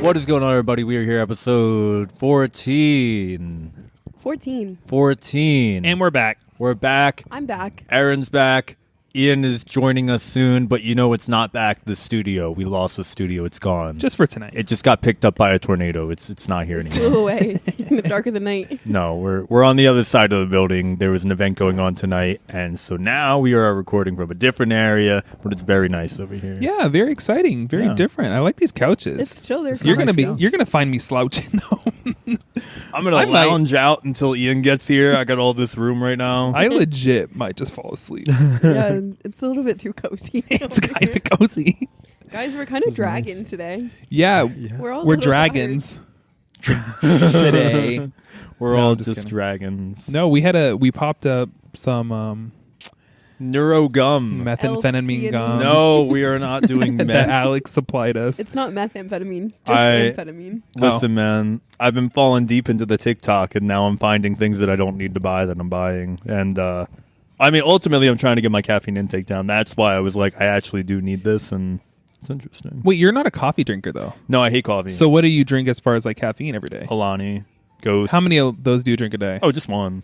What is going on, everybody? We are here, episode 14. 14. And we're back. We're back. I'm back. Aaron's back. Ian is joining us soon, but it's not back. The studio. We lost the studio. It's gone. Just for tonight. It just got picked up by a tornado. It's not here anymore. Flew away in the dark of the night. No, we're on the other side of the building. There was an event going on tonight, and so now we are recording from a different area, but it's very nice over here. Yeah, very exciting. Very different. I like these couches. It's chill there. You're gonna find me slouching though. I'm gonna lounge out until Ian gets here. I got all this room right now. I legit might just fall asleep. Yeah, it's a little bit too cozy. It's kind of cozy. Guys, we're kind of dragging today. Yeah, We're dragons today. We're all just dragons. No, we popped up some Neuro gum. methamphetamine gum. No, we are not doing that meth. Alex supplied us. It's not methamphetamine, just amphetamine. Listen, man, I've been falling deep into the TikTok, and now I'm finding things that I don't need to buy that I'm buying. And ultimately, I'm trying to get my caffeine intake down. That's why I was like, I actually do need this, and it's interesting. Wait, you're not a coffee drinker though. No, I hate coffee. So what do you drink as far as like caffeine every day? Alani, Ghost. How many of those do you drink a day? Oh, just one.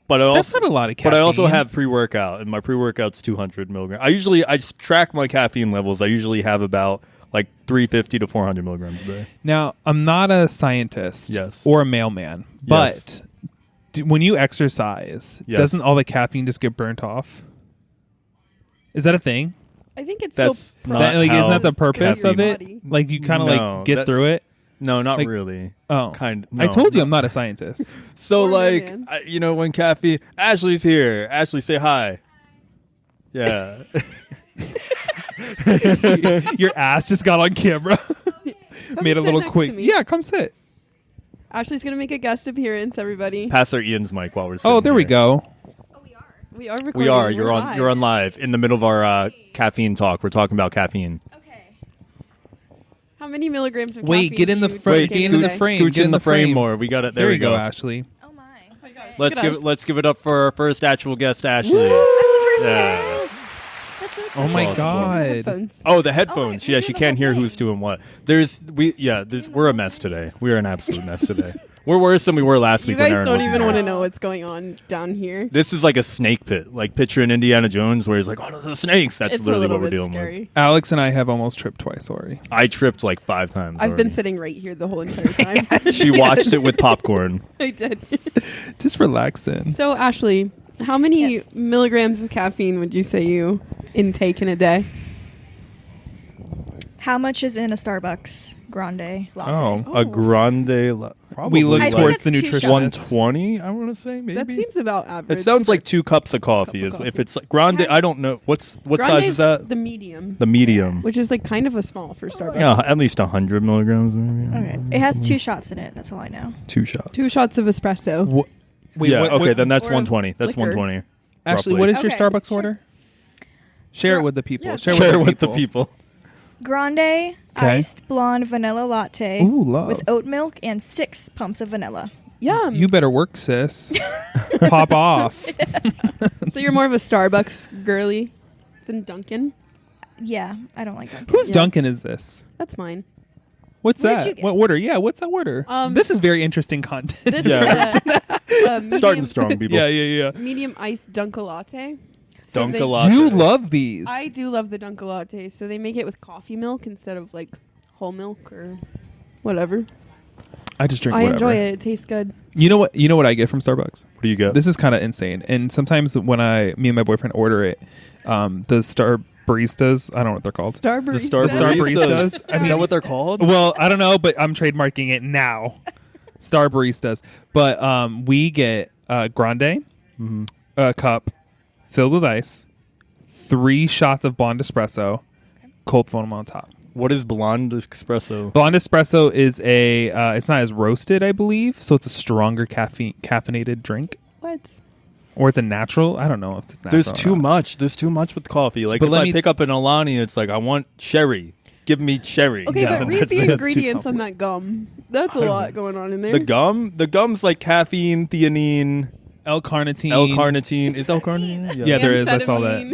But that's not a lot of caffeine. But I also have pre-workout, and my pre-workout's 200 milligrams. I just track my caffeine levels. I usually have about like 350 to 400 milligrams a day. Now, I'm not a scientist Yes. or a mailman, but when you exercise, doesn't all the caffeine just get burnt off? Is that a thing? I think it's That's so not isn't how that the purpose of it? body. Like you kind of get through it? No, not Like- really. Oh. Kind. I No, told you no. I'm not a scientist. So Poor like, man. when caffeine. Ashley's here. Ashley, say hi. Yeah. Your ass just got on camera. Come Made a sit little next quick. to me. Yeah, come sit. Ashley's going to make a guest appearance, everybody. Pass her Ian's mic while we're. Oh, sitting there we here. go. We are recording. We are. We're You're on. live. You're on live in the middle of our caffeine talk. We're talking about caffeine. How many milligrams of Wait, caffeine get in do the you frame. take Get a in the day? frame. Scooch Get in the frame more. We got it. There we you go, Ashley. Oh my gosh. Let's give it up for our first actual guest, Ashley. Yeah. That's so Oh exciting. my Awesome. God. Headphones. Oh, the headphones. we Yeah, did she the can't whole hear thing. who's doing what. We're a mess today. We are an absolute mess today. We're worse than we were last You week when guys Aaron don't wasn't even here. want to know what's going on down here. This is like a snake pit. Like picture in Indiana Jones where he's like, oh, there's snakes. That's It's a literally little what we're bit dealing scary. with. Alex and I have almost tripped twice already. I tripped like 5 times. I've been already. sitting right here the whole entire time. She watched it with popcorn. I did. Just relaxing. So, Ashley, how many milligrams of caffeine would you say you intake in a day? How much is in a Starbucks grande latte? Oh. A grande. Probably We look I think towards the that's 2 nutritionist. shots. 120, I want to say, maybe. That seems about average. It sounds like 2 cups of coffee. Cup of coffee. If it's like grande, I don't know. What Grande size is that? The medium, The medium. which is like kind of a small for Starbucks. Yeah, at least 100 milligrams. Maybe. Okay. It has 2 shots in it. That's all I know. 2 shots. 2 shots of espresso. Wait, yeah. what- Okay, what- then that's or 120. That's liquor. 120. Ashley, roughly. what is your Okay, Starbucks sure. order? Share it with the people. Yeah, Share it with the people. Grande iced blonde vanilla latte Ooh, love. with oat milk and 6 pumps of vanilla. Yum. You better work, sis. Pop off. So you're more of a Starbucks girly than Dunkin'? Yeah, I don't like that. Whose Yeah. Duncan is this? That's mine. What's Where'd you that? get- What order? Yeah, what's that order? This is very interesting content. This Yeah. is a medium, Starting strong, people. yeah. medium iced Dunkin' latte. So Dunkin' they- latte. You love these. I do love the Dunkin' latte. So they make it with coffee milk instead of like whole milk or whatever. I just drink I whatever. enjoy it. It tastes good. You know what? You know what I get from Starbucks? What do you get? This is kind of insane. And sometimes when me and my boyfriend order it, the Star baristas, I don't know what they're called. Starburst. The Star Star baristas. I mean, is that what they're called? Well, I don't know, but I'm trademarking it now. Star baristas. But we get grande, a cup filled with ice, 3 shots of blonde espresso, cold foam on top. What is blonde espresso? Blonde espresso is it's not as roasted, I believe, so it's a stronger caffeinated drink. What? Or it's a natural. I don't know if it's natural. There's or too not. much. There's too much with coffee. Like But if let I me- pick up an Alani, it's like I want sherry. Give me cherry. Okay, Yeah, but read that's- the that's too ingredients on complicated. that gum. That's a lot going on in there. The gum's like caffeine, theanine, L-carnitine. L-carnitine. Is L-carnitine? Yeah, there is. I saw that.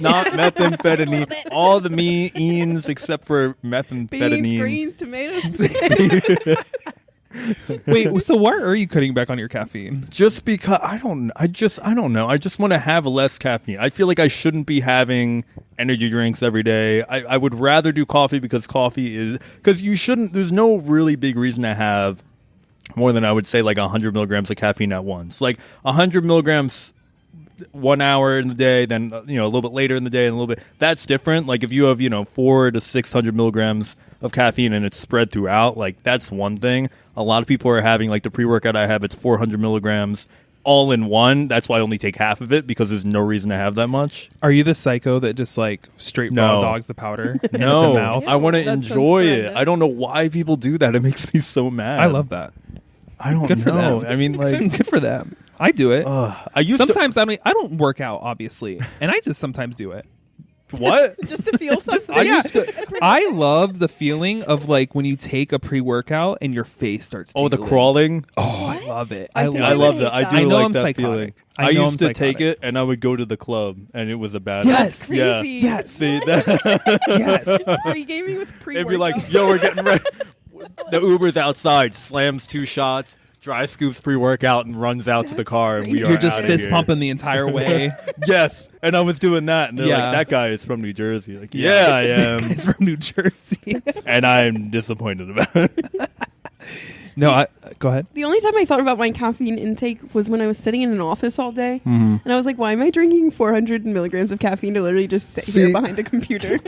Not methamphetamine. All the means except for methamphetamine. Beans, greens, tomatoes. Wait, so why are you cutting back on your caffeine? Just because I don't know. I just want to have less caffeine. I feel like I shouldn't be having energy drinks every day. I would rather do coffee because you shouldn't. There's no really big reason to have more than, I would say, like 100 milligrams of caffeine at once. Like 100 milligrams 1 hour in the day, then a little bit later in the day, and a little bit. That's different. Like if you have 400 to 600 milligrams of caffeine and it's spread throughout, like that's one thing. A lot of people are having, like the pre-workout I have, it's 400 milligrams all in one. That's why I only take half of it, because there's no reason to have that much. Are you the psycho that just like straight raw dogs the powder into the No, mouth? I want to That enjoy sounds it. horrendous. I don't know why people do that. It makes me so mad. I love that. I don't Good for know. them. I mean, like, Good for them. I do it. I used Sometimes I don't work out, obviously, and I just sometimes do it. to what? Just to feel something. I used to. I love the feeling of like when you take a pre-workout and your face starts Oh, the tingling. crawling. Oh, What? I love it. I I, think I love that. I that. do I know like I'm that psychotic. feeling. I I know used I'm to take psychotic. it, and I would go to the club, and it was a bad. Yes. Crazy. Yes. See that? Yes. Pre-gaming with pre-workout. It'd be like, yo, we're getting ready. The Uber's outside, slams 2 shots, dry scoops pre-workout, and runs out to the car. And we You're are just outta fist here. pumping the entire way. Yes, and I was doing that, and they're Yeah. like, "That guy is from New Jersey." Like, yeah, I am, He's from New Jersey. and I'm disappointed about it. No, go ahead. The only time I thought about my caffeine intake was when I was sitting in an office all day, and I was like, "Why am I drinking 400 milligrams of caffeine to literally just sit here See- behind a computer?"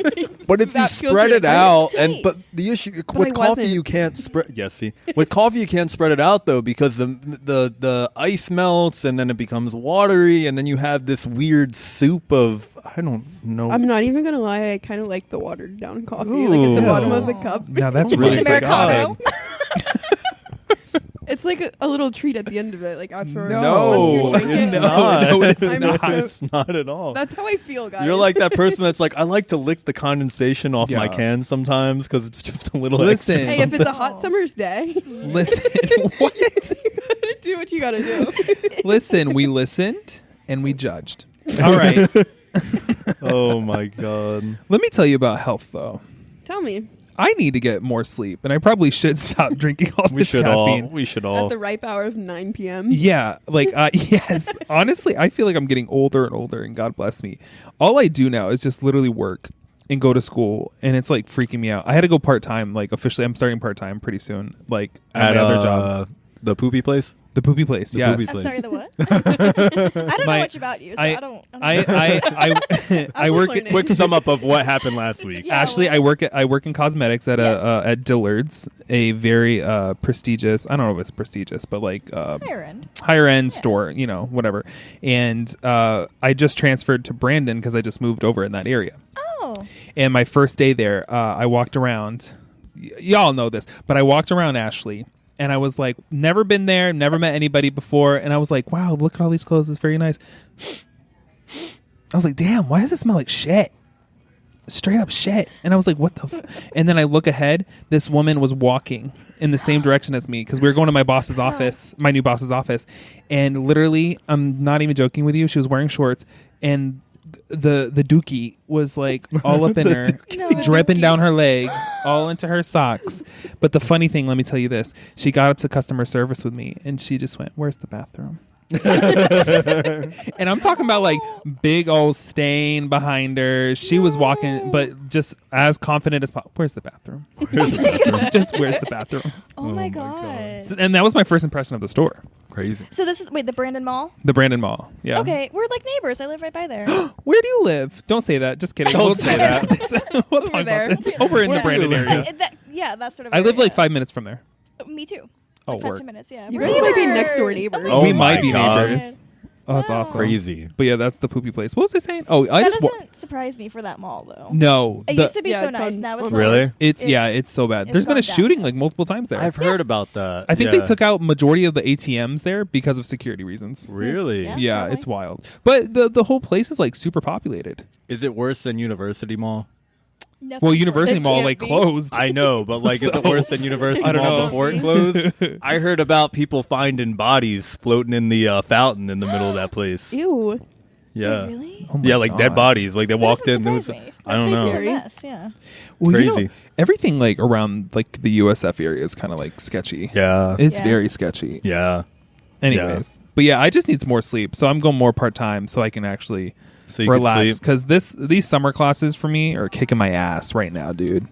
But if you That feels spread weird. it out, Taste. but the issue I with coffee, wasn't. you can't spread. Yes, see, with coffee you can't spread it out though, because the ice melts and then it becomes watery, and then you have this weird soup of, I don't know. I'm not even gonna lie, I kind of like the watered down coffee, like at the Ooh. bottom of the cup. Now that's Oh really my Americano. psychotic. It's like a little treat at the end of it, like after No, once you drink it's it. not. No, it's I'm not. so- It's not at all. That's how I feel, guys. You're like that person that's like, I like to lick the condensation off my Yeah. can sometimes because it's just a little. Listen. extra Hey, if it's a Oh. hot summer's day, Listen, what? you gotta do what you gotta do. Listen, we listened and we judged. All right. Oh my god. Let me tell you about health, though. Tell me, I need to get more sleep, and I probably should stop drinking all We this should caffeine. all. We should at all. the ripe hour of 9 p.m. Yeah, like yes. Honestly, I feel like I'm getting older and older, and God bless me. All I do now is just literally work and go to school, and it's like freaking me out. I had to go part-time, like officially. I'm starting part-time pretty soon, like at my other job, the poopy place. the poopy place. the Yes. poopy I'm place. sorry, the what? I don't My- know much about you, so I- I don't. I I'm work just at learning. Quick sum up of what happened last week. Yeah. Ashley, I work in cosmetics at Yes. at Dillard's, a very prestigious. I don't know if it's prestigious, but like higher end. store, whatever. And I just transferred to Brandon because I just moved over in that area. Oh, And my first day there, I walked around. Y'all know this, but I walked around Ashley, and I was like, never been there, never met anybody before, and I was like, wow, look at all these clothes. It's very nice. I was like, damn, why does it smell like shit? Straight up shit. And I was like, what the and then I look ahead, this woman was walking in the same direction as me because we were going to my boss's office, my new boss's office, and literally, I'm not even joking with you, she was wearing shorts, and the dookie was like all up in her, No, the dripping dookie. down her leg, all into her socks. But the funny thing, let me tell you this, she got up to customer service with me, and she just went, where's the bathroom? And I'm talking about like big old stain behind her. She was walking, but just as confident as possible. Where's the bathroom? Just where's the bathroom? oh my God. god. And that was my first impression of the store, Crazy. So this is the Brandon Mall. the Brandon Mall. Yeah. Okay, we're like neighbors. I live right by there. Where do you live? Don't say that. Just kidding. Don't We'll say talk that. about this. We'll talk there. about this. Over in the Where do Brandon you live? area. Yeah, that's sort of. I live like area. 5 minutes from there. Me too. Oh, Like 5 work. 10 minutes. Yeah. You We're guys might be neighbors. next door neighbors. Okay. Oh we my might be God. neighbors. Oh, that's Wow. awesome. Crazy. But yeah, that's the poopy place. What was I saying? Oh, I That just doesn't surprise me for that mall though. no. It the- used to be Yeah, so it's nice. on- Now it's on- like, Really? it's so bad. it's There's been a gone shooting down. like multiple times there. I've heard about that. I think Yeah. they took out majority of the ATMs there because of security reasons. Really? Yeah. Yeah, probably. it's wild. But the whole place is like super populated. Is it worse than University Mall? Nothing Well, worse. University It Mall can't like be. closed. I know, but like, is it So, worse than University I don't Mall know. before it closed? I heard about people finding bodies floating in the fountain in the middle of that place. Ew. Yeah, Wait, really? Oh my yeah, like dead God. bodies. Like they That walked doesn't in. There was, surprise me. I don't That place know. is a mess, yeah. Well, you know, Crazy. everything like around like the USF area is kind of like sketchy. Yeah, It's Yeah. very sketchy. yeah. Anyways, but yeah, I just need some more sleep, so I'm going more part time so I can actually So you could relax. sleep. Because these summer classes for me are kicking my ass right now, dude.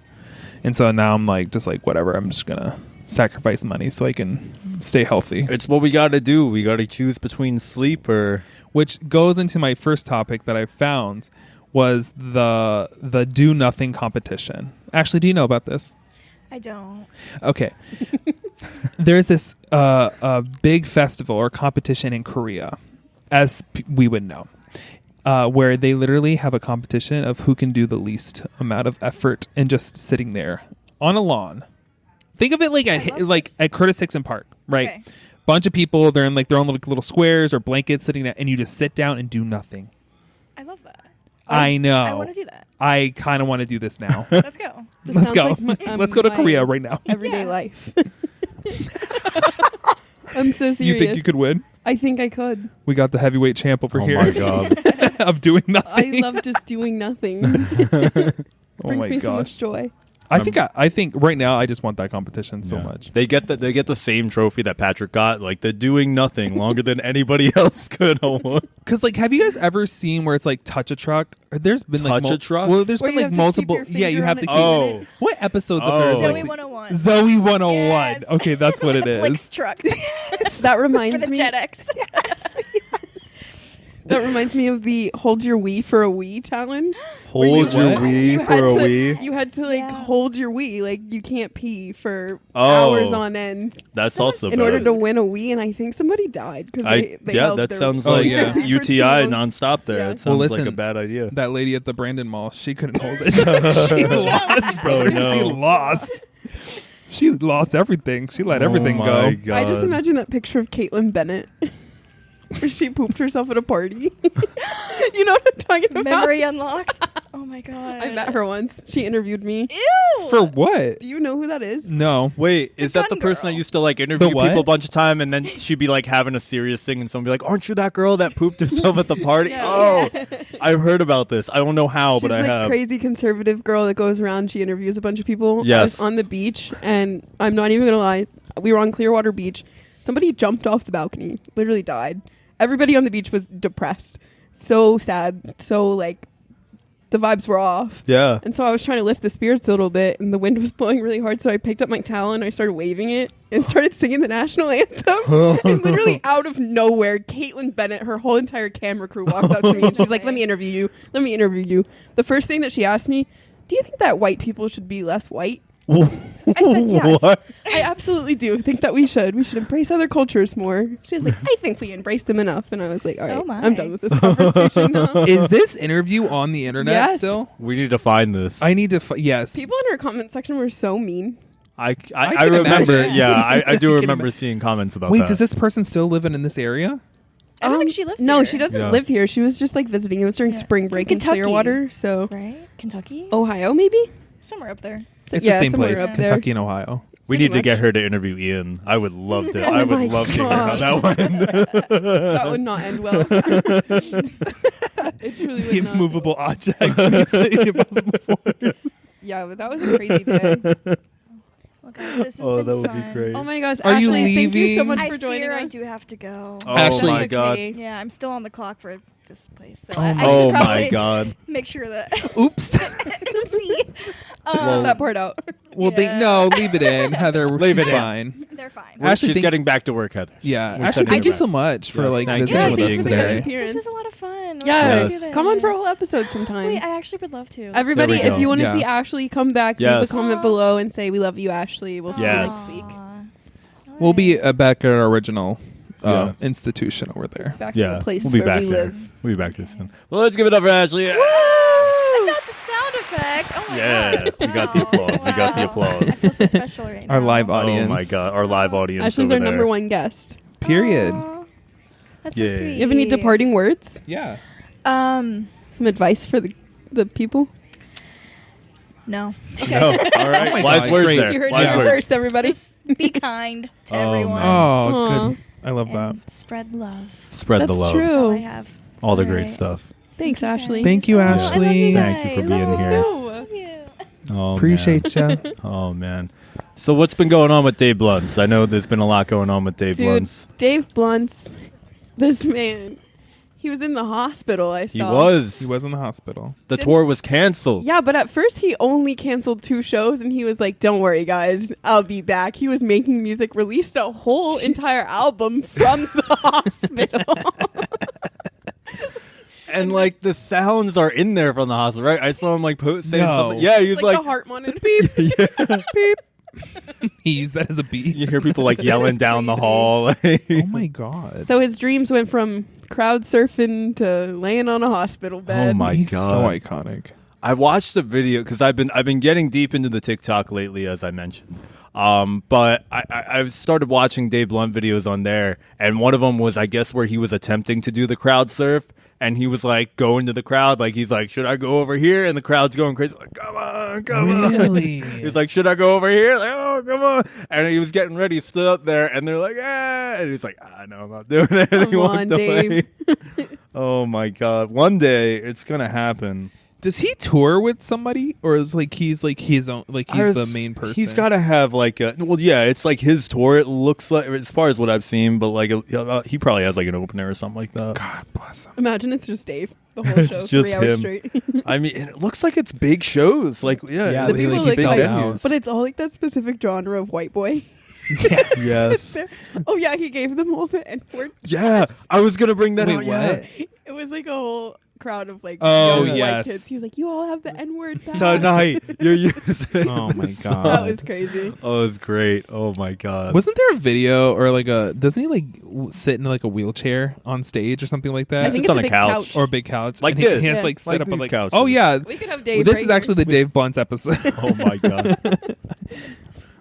And so now I'm like, just like whatever. I'm just gonna sacrifice money so I can stay healthy. It's what we got to do. We got to choose between sleep or Which goes into my first topic that I found was the do nothing competition. Ashley, do you know about this? I don't. Okay. There's this big festival or competition in Korea, as we would know, where they literally have a competition of who can do the least amount of effort and just sitting there on a lawn. Think of it like love this. at Curtis Hickson Park, right? Okay. Bunch of people, they're in like their own little squares or blankets sitting there, and you just sit down and do nothing. I love that. I know. I want to do that. I kind of want to do this now. Let's go. This Let's sounds go. like my- Let's go to my Korea right now. Everyday Yeah. life. I'm so serious. You think you could win? I think I could. We got the heavyweight champ over oh here my god. of doing I nothing. love just doing nothing. Oh Brings my me so much gosh. joy. I think right now I just want that competition so Yeah. much. They get the same trophy that Patrick got. Like they're doing nothing longer than anybody else could. Cause like, have you guys ever seen where it's like touch a truck? Or there's been like Touch a truck? Well, there's Where been you like have to keep multiple. your Yeah, you finger have on to it. keep. Oh. What episodes of there is Oh. Zoe like 101. Zoe 101? Yes. Okay, that's what it The is. Blix truck. That For reminds the me. Jet X. That reminds me of the hold your wee for a wee challenge. Hold your what? wee You for had a to- wee. You had to like Yeah. hold your wee, like you can't pee for Oh. hours on end That's Someone's- also in order bad. to win a wee, and I think somebody died because they Yeah, held that their sounds Oh, like yeah. for too UTI long. nonstop there. Yeah. It sounds Well, like a listen, bad idea. That lady at the Brandon Mall, she couldn't hold it. she lost, brother. Oh, no. She lost. She lost everything. She let everything oh go. my God. I just imagine that picture of Caitlin Bennett where she pooped herself at a party. You know what I'm talking about? Memory unlocked. Oh my god. I met her once. She interviewed me. Ew. For what? Do you know who that is? No. Wait, is that the gun person girl. that used to like interview The what? people a bunch of time, and then she'd be like having a serious thing, and someone be like, "Aren't you that girl that pooped herself at the party?" Yeah. Oh, I've heard about this. I don't know how, She's but I like have. crazy conservative girl that goes around. She interviews a bunch of people. I Yes. was on the beach, and I'm not even gonna lie. We were on Clearwater Beach. Somebody jumped off the balcony, literally died. Everybody on the beach was depressed, so sad, so like the vibes were off. Yeah. And so I was trying to lift the spirits a little bit, and the wind was blowing really hard. So I picked up my towel and I started waving it and started singing the national anthem. And literally out of nowhere, Caitlin Bennett, her whole entire camera crew walks up to me and she's like, "Let me interview you. Let me interview you." The first thing that she asked me, "Do you think that white people should be less white?" I said yes. What? I absolutely do think that we should. We should embrace other cultures more. She was like, "I think we embrace them enough." And I was like, "All right, Oh my. I'm done with this conversation now." Is this interview on the internet Yes. still? We need to find this. I need to. Yes. People in her comment section were so mean. I can remember. imagine. Yeah, I do I can remember seeing comments about Wait, that. does this person still live in this area? I don't think she lives No, here. she doesn't Yeah. live here. She was just like visiting. It was during Yeah. spring From break in Kentucky. Clearwater. So Right? Kentucky? Ohio, maybe? Somewhere up there. So, It's yeah, the same somewhere place, up there. Kentucky and Ohio. We pretty need to much. get her to interview Ian. I would love to. Oh I would my love to hear how gosh. that went. That would not end well. It truly The would not. immovable object. meets the impossible force. Yeah, but that was a crazy day. Well, guys, this has Oh, been that would be fun. great. Oh my gosh, Are you Ashley, thank you so leaving? much I for joining fear us. I do have to go. Oh Ashley. my God. Okay. Yeah, I'm still on the clock for this place, so Oh I my- should Oh probably my God. make sure that. Oops. Oopsie. Well, That part out. Well, Yeah. no, leave it in, Heather. Leave she's it in. fine. They're fine. Well, Ashley, she's think- getting back to work, Heather. Yeah, We're Ashley, sending thank her you back. so much for Yes, like thank you. visiting Yeah, with thanks us for the guest today. appearance. This is a lot of fun. Yes. Yes. Come on for a whole episode sometime. Wait, I actually would love to. Let's Everybody, There we if you go. want to Yeah. see Ashley, come back. Leave Yes. a comment Aw. below and say, "We love you, Ashley." We'll see you Yes. next week. We'll be back at our original Yeah. institution over there. Back to Yeah, the place we'll be where back we there. live. We'll be back there soon. Well, let's give it up for Ashley. I got the sound effect. Oh my Yeah, god. we got the Wow. applause. We got the Wow. applause. I feel so special right now. Our live Oh audience. my God, our live audience. Ashley's over our number there. one guest. Period. Aw. That's Yeah. so sweet. You have any departing words? Yeah. Um, Some advice for the people? No. No. All right. Oh my Wise God, words great. there. You heard Wise it words. first, everybody. Just be kind to Oh, everyone. man. Oh, Aw. good. I love that. And spread love. Spread the That's love. true. That's all I have. All the All great right. stuff. Thanks, Thank you, Ashley. guys. Thank you, Oh, I love Ashley. you Thank you for guys. being Oh, here. love you. Oh, Appreciate you. man. Oh, man. So what's been going on with Dave Blunts? I know there's been a lot going on with Dave Dude, Blunts. Dave Blunt's, this man, he was in the hospital, I saw. He was. He was in the hospital. The tour was canceled. Yeah, but at first he only canceled 2 shows and he was like, don't worry, guys, I'll be back. He was making music, released a whole entire album from the hospital. And like the sounds are in there from the hospital, right? I saw him like saying No. something. Yeah, he was like like the heart monitor. Beep. beep. He used that as a beat. You hear people like That yelling is down the crazy. hall. Oh my God. So his dreams went from crowd surfing to laying on a hospital bed. Oh my He's God. so iconic. I watched the video because I've been getting deep into the TikTok lately, as I mentioned. But I've started watching Dave Blunt videos on there, and one of them was, I guess, where he was attempting to do the crowd surf, and he was like going to the crowd, like he's like, should I go over here? And the crowd's going crazy, like, come on, come on. Really? He's like, should I go over here? Like, oh, come on. And he was getting ready, stood up there, and they're like, ah. And he's like, no, I'm not doing it. And he Come walked on, away. Dave. Oh my God. One day it's going to happen. Does he tour with somebody, or is like he's his own, like he's the main person? He's got to have like a, well, yeah, it's like his tour. It looks like, as far as what I've seen, but like he probably has like an opener or something like that. God bless him. Imagine it's just Dave the whole It's show, just 3 hours him. straight. I mean, it looks like it's big shows. Like, yeah, The it's people like like big sells venues. But it's all like that specific genre of white boy. Yes. Yes. Oh yeah, he gave them all the N-word. Yeah, I was gonna bring that Wait, up. Yeah. what? It was like a whole crowd of like Oh, young yes. white kids. He was like, you all have the N-word back. Tonight you're using. Oh my So- God. That was crazy. Oh, it was great. Oh my God. Wasn't there a video or like a? Doesn't he like sit in like a wheelchair on stage or something like that? I think Sits it's on a a big couch. couch. Or a big couch, Like and he this. has Yeah. to like sit Like up and these like. couches. Oh yeah, We could have Dave. this right is actually the here. Dave Blunt's episode. Oh my God.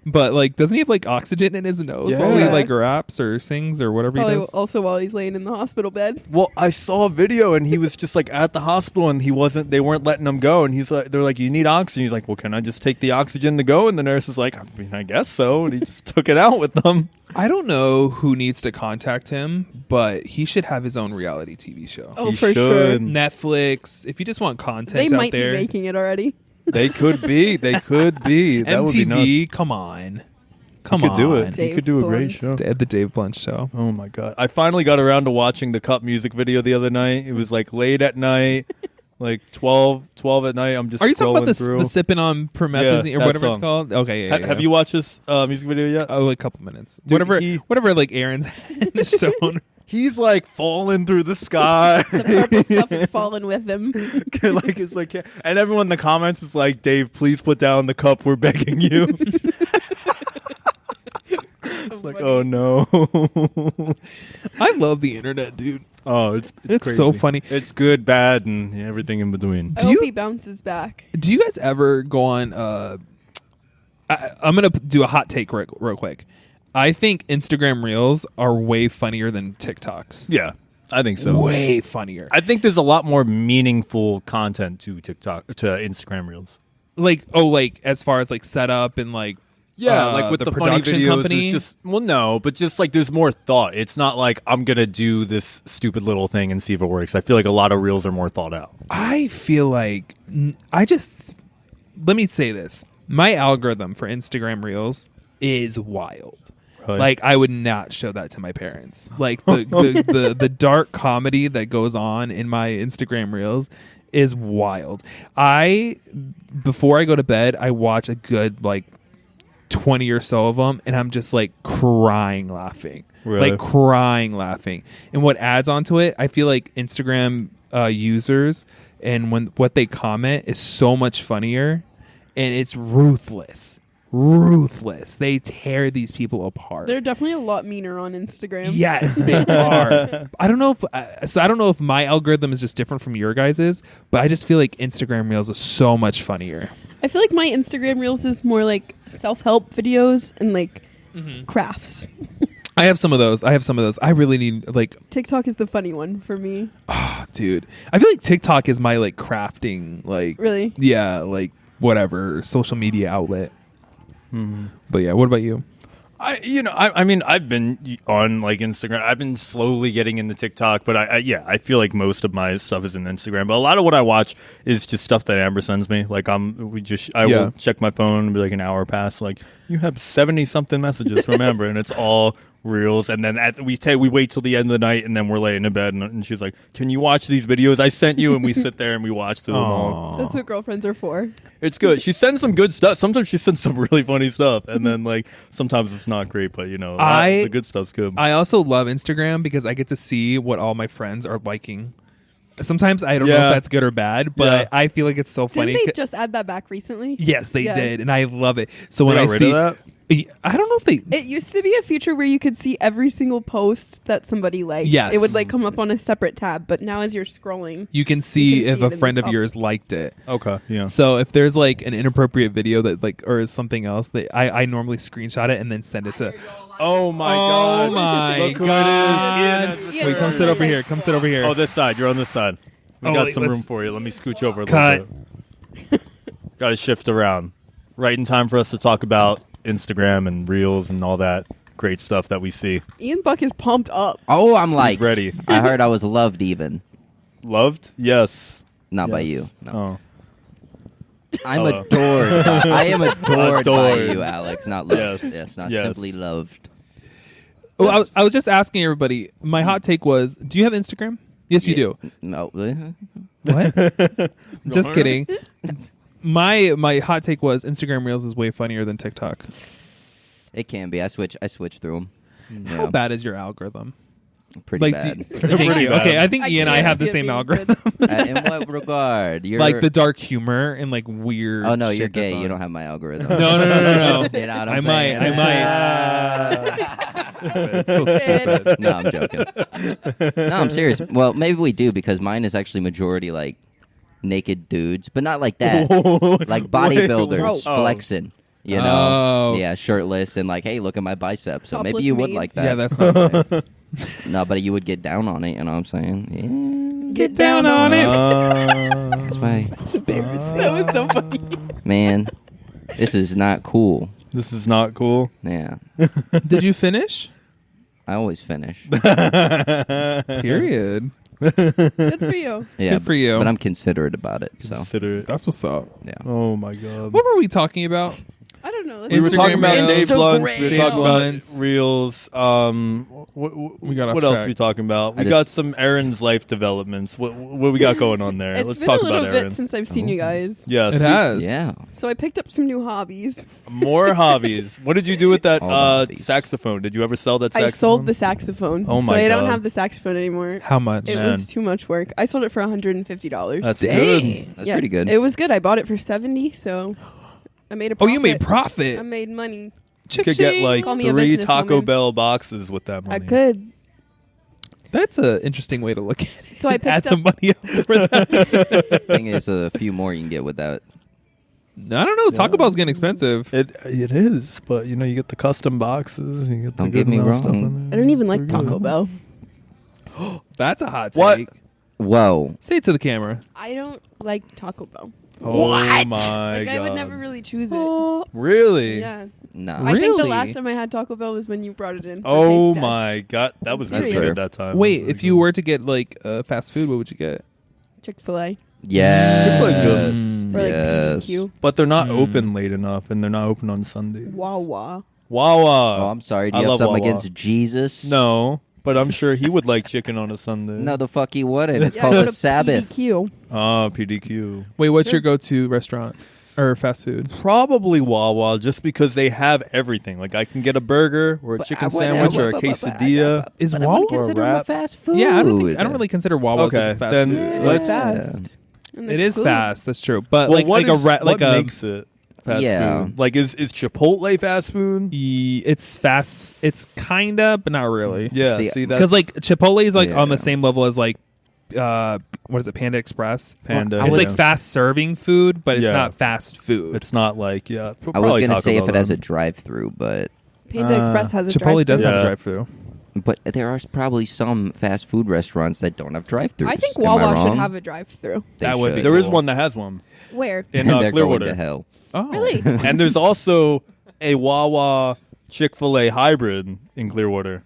But like, doesn't he have like oxygen in his nose while he Yeah. like raps or sings or whatever Probably he does? also while he's laying in the hospital bed. Well, I saw a video and he was just like at the hospital and they weren't letting him go. And he's like, they're like, you need oxygen. He's like, well, can I just take the oxygen to go? And the nurse is like, I mean, I guess so. And he just took it out with them. I don't know who needs to contact him, but he should have his own reality TV show. Oh, He for sure. should. Netflix, if you just want content They out might there. be making it already. They could be. They could be. That would be MTV, nuts. come on. He Come could on. do it. He Dave could do a great Blunt's show. The Dave Blunt Show. Oh my God. I finally got around to watching the Cup music video the other night. It was like late at night, like 12 at night. I'm just Are you talking about scrolling through. the sipping on promethazine Yeah, or that whatever song. it's called? Okay, yeah. Have you watched this music video yet? Oh, like a couple minutes. Dude, whatever. Like Aaron's shown. He's like falling through the sky. The purple stuff is falling with him. Like it's like, and everyone in the comments is like, Dave, please put down the cup. We're begging you. It's like, oh no. I love the internet, dude. Oh, it's It's so crazy. funny. It's good, bad, and everything in between. I Do hope you- he bounces back. Do you guys ever go on? I'm gonna do a hot take real quick. I think Instagram Reels are way funnier than TikToks. Yeah, I think so. Way funnier. I think there's a lot more meaningful content to Instagram Reels. Like as far as like setup and like Like with the funny production videos, company. it's just but just like there's more thought. It's not like I'm gonna do this stupid little thing and see if it works. I feel like a lot of reels are more thought out. I feel like let me say this. My algorithm for Instagram Reels is wild. Really? Like I would not show that to my parents. Like the dark comedy that goes on in my Instagram Reels is wild. Before I go to bed, I watch a good like 20 or so of them, and I'm just like crying laughing. Really? Like crying laughing. And what adds onto it, I feel like Instagram users and what they comment is so much funnier, and it's ruthless. They tear these people apart. They're definitely a lot meaner on Instagram. Yes, they are. I don't know if my algorithm is just different from your guys's, but I just feel like Instagram Reels is so much funnier. I feel like my Instagram Reels is more like self-help videos and like crafts. I have some of those. I really need like, TikTok is the funny one for me. dude. I feel like TikTok is my like crafting like Really? yeah, like whatever social media outlet. But yeah, what about you? I mean, I've been on like Instagram. I've been slowly getting into TikTok, but I feel like most of my stuff is in Instagram. But a lot of what I watch is just stuff that Amber sends me. Like I will check my phone and be like an hour past. Like you have 70 something messages from Amber, and it's all reels. And then we wait till the end of the night, and then we're laying in bed, and she's like, "Can you watch these videos I sent you?" And we sit there and we watch through them all. That's what girlfriends are for. It's good. She sends some good stuff. Sometimes she sends some really funny stuff, and then like sometimes it's not great. But the good stuff's good. I also love Instagram because I get to see what all my friends are liking. Sometimes I don't know if that's good or bad, but I feel like it's so funny. Didn't they just add that back recently? Yes, they did, and I love it. So when They I got rid see of that? I don't know if they. It used to be a feature where you could see every single post that somebody liked. Yes. It would like come up on a separate tab, but now as you're scrolling, You can see if it a in the friend of top. yours liked it. Okay, yeah. So if there's like an inappropriate video that like or something else, that I normally screenshot it and then send it to. Oh my god! Oh my Look who God. it is. Yeah, Wait, come sit over here. Come sit over here. Oh, this side. You're on this side. We Oh, got wait, some room let's- for you. Let me scooch over a Cut. little bit. Got to shift around. Right in time for us to talk about Instagram and Reels and all that great stuff that we see. Ian Buck is pumped up. Oh, I'm like ready. I heard I was loved even. Loved? Yes. Not by Yes. you. No. Oh. I'm Hello. adored. I am adored by Adored. you, Alex. Not loved. Yes. Not Yes. simply loved. Well, I was just asking everybody. My hot take was: do you have Instagram? Yes, you do. No. What? Just kidding. My hot take was Instagram Reels is way funnier than TikTok. It can be. I switch through them. How bad is your algorithm? Pretty Like, bad. Thank you. bad. Okay, I think I Ian and I can't have the see it same being algorithm. In what regard? You're Like the dark humor and like weird. Oh no, you're shit that's gay. You on. don't have my algorithm. No. You know what I I'm might. saying? It's so stupid. No, I'm joking. No, I'm serious. Well, maybe we do because mine is actually majority like naked dudes, but not like that. Like bodybuilders Wait, oh. flexing. You know, Oh. yeah, shirtless and like, hey, look at my biceps. So maybe Topless you would maids. like that. Yeah, that's not right. No, but you would get down on it. You know what I'm saying? Yeah. Get down on it. That's why, It's embarrassing. That was so funny. man. This is not cool. This is not cool. Yeah, Did you finish? I always finish. Period. Good for you. Yeah, Good for you. But I'm considerate about it. So Consider it. That's what's up. yeah. Oh my god. What were we talking about? I don't know. We were Instagram talking about Reels. Dave Blunts. We were Instagram. talking about Blunts. Reels. We got off what else track. are we talking about? We I got just- some Aaron's life developments. What we got going on there? It's Let's been talk a little about bit Aaron. since I've seen you guys. Yes, It has. Yeah. So I picked up some new hobbies. more hobbies. What did you do with that All hobbies. saxophone? Did you ever sell that saxophone? I sold the saxophone. Oh my So I don't God. have the saxophone anymore. How much? It Man. was too much work. I sold it for $150. That's Dang. good. That's Yeah, pretty good. It was good. I bought it for $70, so I made a Oh, profit. you made profit. I made money. You could get like Call me a 3 Taco businesswoman. Bell boxes with that money. I could. That's an interesting way to look at it. So I Add picked the up. money up for that. thing is, a few more you can get with that. I don't know. Taco Bell's getting expensive. It is, but you get the custom boxes. You get the Don't good get me amount of wrong. stuff in I there. don't even like They're Taco good. Bell. That's a hot What? take. Whoa. Say it to the camera. I don't like Taco Bell. Oh my Like god! I would never really choose it. Really? Yeah. No. I think the Really? last time I had Taco Bell was when you brought it in. For Oh taste test. my god! That was That's good fair. at that time. Wait, if you were to get like fast food, what would you get? Chick-fil-A Yeah. Chick-fil-A's good. Mm. or like Yes. PDQ. but they're not Mm. open late enough, and they're not open on Sundays. Wawa. Wawa. Oh, I'm sorry. Do I you have love something Wawa. against Jesus? No, but I'm sure he would like chicken on a Sunday. No, the fuck he wouldn't. It's Yeah, called go the to Sabbath. PDQ. PDQ. Wait, what's Sure. your go-to restaurant or fast food? Probably Wawa, just because they have everything. Like I can get a burger or a But chicken I wouldn't- sandwich or a but- quesadilla. Is But I Wawa wouldn't consider or a them wrap? fast food. Yeah, I don't really consider Wawa Okay, as fast then food. It Let's- is fast. And It it's is good. fast. That's true. But Well, like what a is- like what a makes it fast Yeah. food? Like is Chipotle fast food? it's fast. It's kinda, but not really. Yeah, See, see, that's Because like Chipotle is like on Yeah. the same level as like what is it, Panda Express? Panda. I It's would- like fast serving food, but it's Yeah. not fast food. It's not like I was gonna say if it has a drive-through, but Panda Express has a Chipotle does Yeah. have a drive-through. But there are probably some fast food restaurants that don't have drive-thrus. I think Am I Wawa should wrong? have a drive-through. They That would be should. There is cool. one that has one Where? in And they're going to Clearwater. hell. Oh, Really? And there's also a Wawa Chick-fil-A hybrid in Clearwater.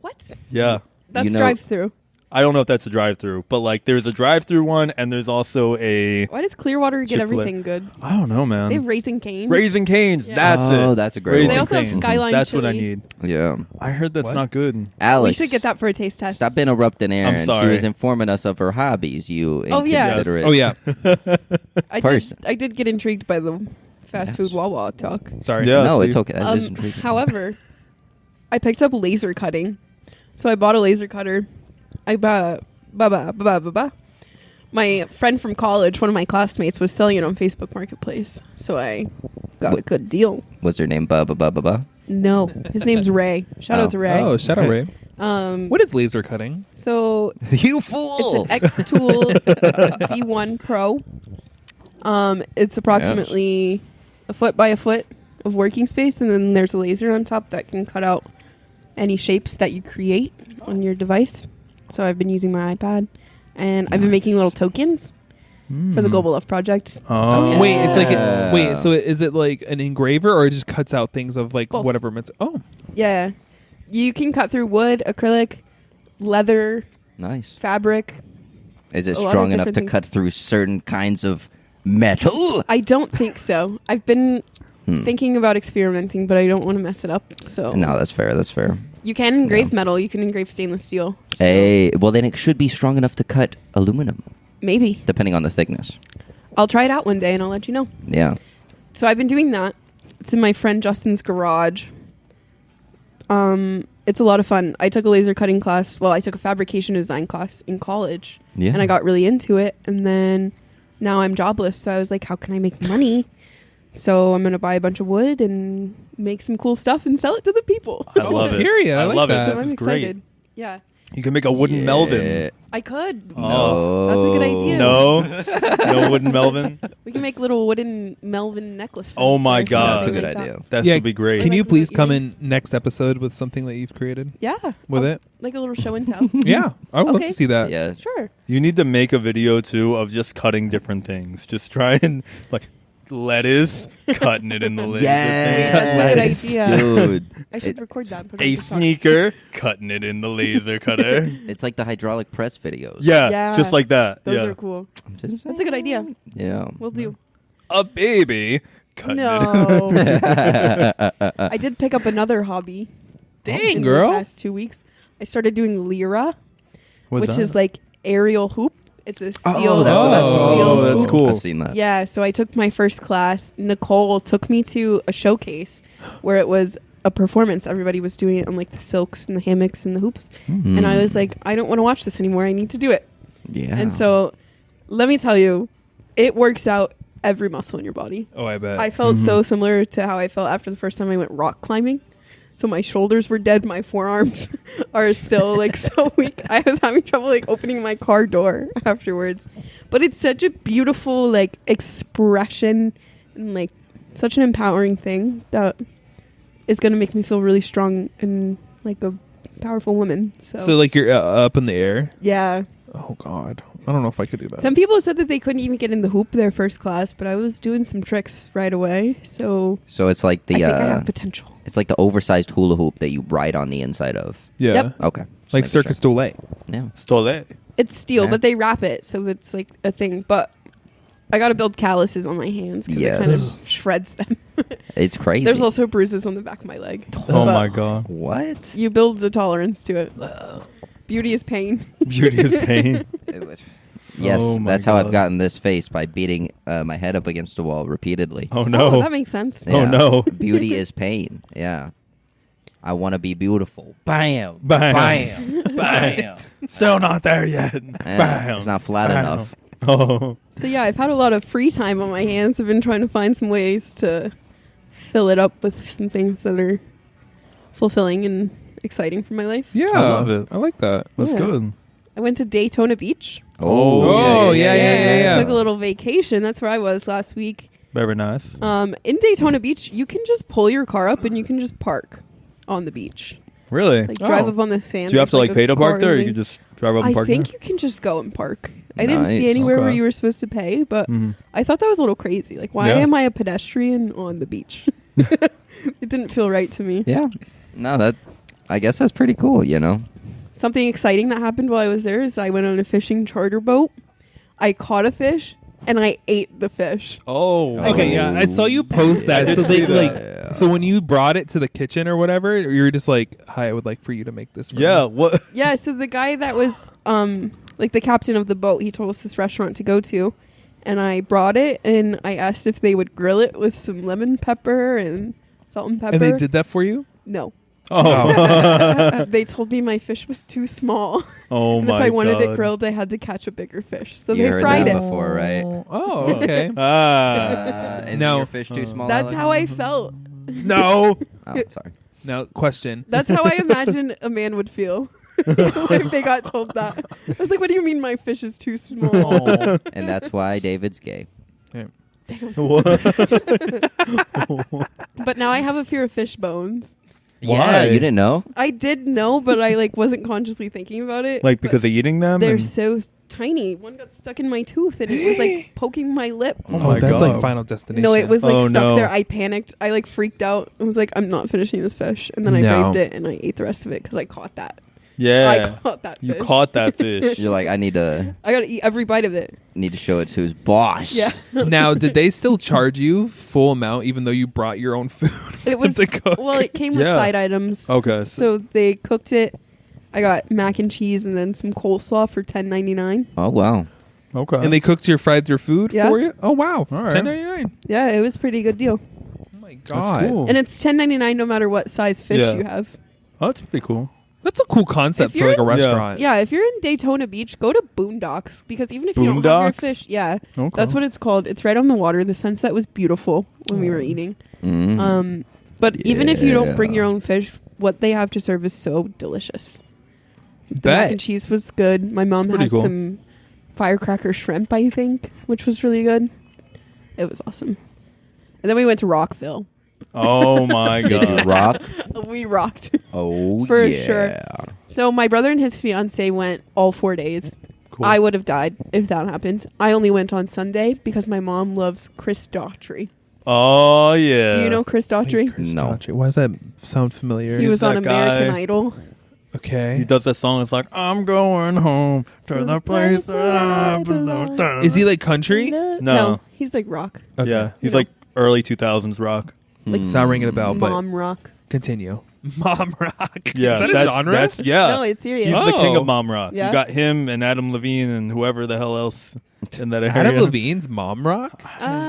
What? Yeah. That's You know- drive-through. I don't know if that's a drive-through, but like there's a drive-through one and there's also a Why does Clearwater get Chick-fil-A. everything good? I don't know, They have man. Raising Cane's. Raising Cane's, Yeah. that's Oh, it. that's a great Raising one. They also have Cane's. Skyline That's what I chili. need. Yeah. I heard that's What? not good. Alex. We should get that for a taste test. Stop interrupting Erin. She sorry. was informing us of her hobbies, you Oh, yeah. inconsiderate oh yeah. person. I did get intrigued by the fast Yes. food Wawa talk. Sorry. Yeah. No, see? it's okay. That is intriguing. However, I picked up laser cutting. So I bought a laser cutter. I bought my friend from college, one of my classmates, was selling it on Facebook Marketplace. So I got a good deal. What's her name? Ba. No, his name's Ray. Shout Oh. out to Ray. Oh, shout out Ray. What? What is laser cutting? So You it's fool! an X Tool D1 Pro. It's approximately a foot by a foot of working space, and then there's a laser on top that can cut out any shapes that you create on your device. So I've been using my iPad, and I've been making little tokens for the Global Love Project. Oh, yeah. Wait, it's like Yeah. wait. So is it like an engraver, or it just cuts out things of like Both. whatever? Oh, Yeah, you can cut through wood, acrylic, leather, Nice. fabric. Is it a lot of strong enough to different cut through certain kinds of metal? I don't think so. I've been thinking about experimenting, but I don't want to mess it up. So No, that's fair. That's fair. you can engrave Yeah. metal. You can engrave stainless steel. So Hey, well then it should be strong enough to cut aluminum, maybe depending on the thickness. I'll try it out one day and I'll let you know. Yeah. So I've been doing that. It's in my friend Justin's garage. It's a lot of fun. I took a laser cutting class. Well, I took a fabrication design class in college, Yeah. and I got really into it. And then now I'm jobless, so I was like, how can I make money? So I'm gonna buy a bunch of wood and make some cool stuff and sell it to the people. I love it. period. I like love that. it. So This I'm is great. excited. Yeah, You can make a wooden Melvin. Yeah. I could. Oh. That's a good idea. No, no wooden Melvin. We can make little wooden Melvin necklaces. Oh my or God. That's a something good like that. idea. That Yeah, would be great. Can you Like please little come in earrings. next episode with something that you've created Yeah. with Oh, it? like a little show and tell. Yeah, I would love Okay. to see that. Yeah. Sure. You need to make a video too of just cutting different things. Just try and like lettuce, cutting it in the laser. Yes, That's a good idea. dude. I should It- record that. and put it on A TikTok. sneaker, cutting it in the laser cutter. it's like the hydraulic press videos. Yeah, Yeah. just like that. Those yeah. are cool. Just That's a good idea. Yeah. We'll do. A baby, cutting it. No. I did pick up another hobby. Dang, in girl. The past 2 weeks, I started doing Lyra, What's which that? is like aerial hoop. It's a steel. Oh, that's what that's steel Oh, that's hoop. cool. I've seen that. Yeah, so I took my first class. Nicole took me to a showcase where it was a performance. Everybody was doing it on like the silks and the hammocks and the hoops. Mhm. And I was like, I don't want to watch this anymore. I need to do it. Yeah. And so let me tell you, it works out every muscle in your body. Oh, I bet. I felt so similar to how I felt after the first time I went rock climbing. So my shoulders were dead. My forearms are still like so weak. I was having trouble like opening my car door afterwards. But it's such a beautiful like expression and like such an empowering thing that is going to make me feel really strong and like a powerful woman. so like you're up in the air. Yeah. Oh God, I don't know if I could do that. Some people said that they couldn't even get in the hoop their first class, but I was doing some tricks right away. So So it's like I the think I have potential. it's like the oversized hula hoop that you ride on the inside of. yeah, Yep. Okay. Just like making Circus sure. Dole. Yeah. Stole. It's steel, Yeah. but they wrap it, so it's like a thing. But I got to build calluses on my hands because it kind Yes. of shreds them. It's crazy. There's also bruises on the back of my leg. Oh But my God. what? You build the tolerance to it. Beauty is pain. Beauty is pain. Yes, Oh my that's how I've God. gotten this face, by beating my head up against the wall repeatedly. Oh Oh, no. that makes sense. Oh, no. Beauty is pain. Yeah. I want to be beautiful. Bam. Bam. Bam. Bam. Still not there yet. Yeah, Bam. it's not flat Bam. enough. Oh. So yeah, I've had a lot of free time on my hands. I've been trying to find some ways to fill it up with some things that are fulfilling and exciting for my life. Yeah, I love it. I like that. That's Yeah. good. I went to Daytona Beach. Oh, yeah. Took a little vacation. That's where I was last week. Very nice. In Daytona Beach, you can just pull your car up and you can just park on the beach. Really? Like drive Oh. up on the sand. Do you have to There's, like pay to a car park there, or you lane. can just drive up and I park think there? you can just go and park. I didn't see Nice. anywhere where Okay. you were supposed to pay, but Mhm. I thought that was a little crazy. Like, why Yeah. am I a pedestrian on the beach? It didn't feel right to me. Yeah. No, that I guess that's pretty cool. You know. Something exciting that happened while I was there is I went on a fishing charter boat. I caught a fish and I ate the fish. Oh. Okay, yeah, I saw you post I that. did So they see that. like, Yeah. so when you brought it to the kitchen or whatever, you were just like, "Hi, I would like for you to make this." For Yeah. me." What? Yeah, so the guy that was like the captain of the boat, he told us this restaurant to go to, and I brought it and I asked if they would grill it with some lemon pepper and salt and pepper. And they did that for you. No. Oh. They told me my fish was too small. Oh and my if I wanted God. it grilled, I had to catch a bigger fish. So You they heard fried that it. before, right? Oh, okay. Ah. Is No. your fish too small? That's Alex? how I felt. No. Oh, sorry. Now, question. That's how I imagine a man would feel if they got told that. I was like, what do you mean my fish is too small? Oh. And that's why David's gay. But now I have a fear of fish bones. Why? Yeah, you didn't know? I did know, but I like wasn't consciously thinking about it. Like But because of eating them? they're and- so tiny. One got stuck in my tooth and it was like poking my lip. Oh Oh, my that's God. like Final Destination. No, it was like Oh, stuck no. there. I panicked. I like freaked out. I was like, I'm not finishing this fish. And then I No. braved it and I ate the rest of it because I caught that. Yeah. I caught that You fish. caught that fish. You're like, I need to I gotta eat every bite of it. show it to his boss. Yeah. Now, did they still charge you full amount even though you brought your own food? It was to cook? well, it came with Yeah. side items. Okay, So they cooked it. I got mac and cheese and then some coleslaw for $10.99. Oh wow. Okay. And they cooked fried your food Yeah. for you? Oh wow. All right. $10.99. Yeah, it was a pretty good deal. Oh my That's god. cool. And it's $10.99 no matter what size fish Yeah. you have. Oh, that's pretty cool. That's a cool concept If for like a you're in- restaurant. Yeah, if you're in Daytona Beach, go to Boondocks because even if you don't have your Boondocks? fish, yeah, Okay. that's what it's called. It's right on the water. The sunset was beautiful when we were eating. Mm. But even if you don't bring Yeah. your own fish, what they have to serve is so delicious. The mac Bet. and cheese was good. My mom It's pretty had cool. some firecracker shrimp, I think, which was really good. It was awesome. And then we went to Rockville. Oh my Did you God. rock? We rocked. Oh For yeah. sure. So my brother and his fiance went all 4 days. Cool. I would have died if that happened. I only went on Sunday because my mom loves Chris Daughtry. Oh yeah. Do you know Chris Daughtry? Chris No. Daughtry. Why does that sound familiar? He He's was on that American guy. Idol. Okay. He does that song. It's like I'm going home to the place that I belong. Is he like country? No. He's like rock. Okay. Yeah, he's You know. like early 2000s rock. Like It's not ringing a bell, but Mom rock. continue. Mom rock. Yeah, Is that that's a genre? that's yeah. No, it's serious. He's the king Oh. of mom rock. Yeah. You got him and Adam Levine and whoever the hell else in that area. Adam Levine's mom rock.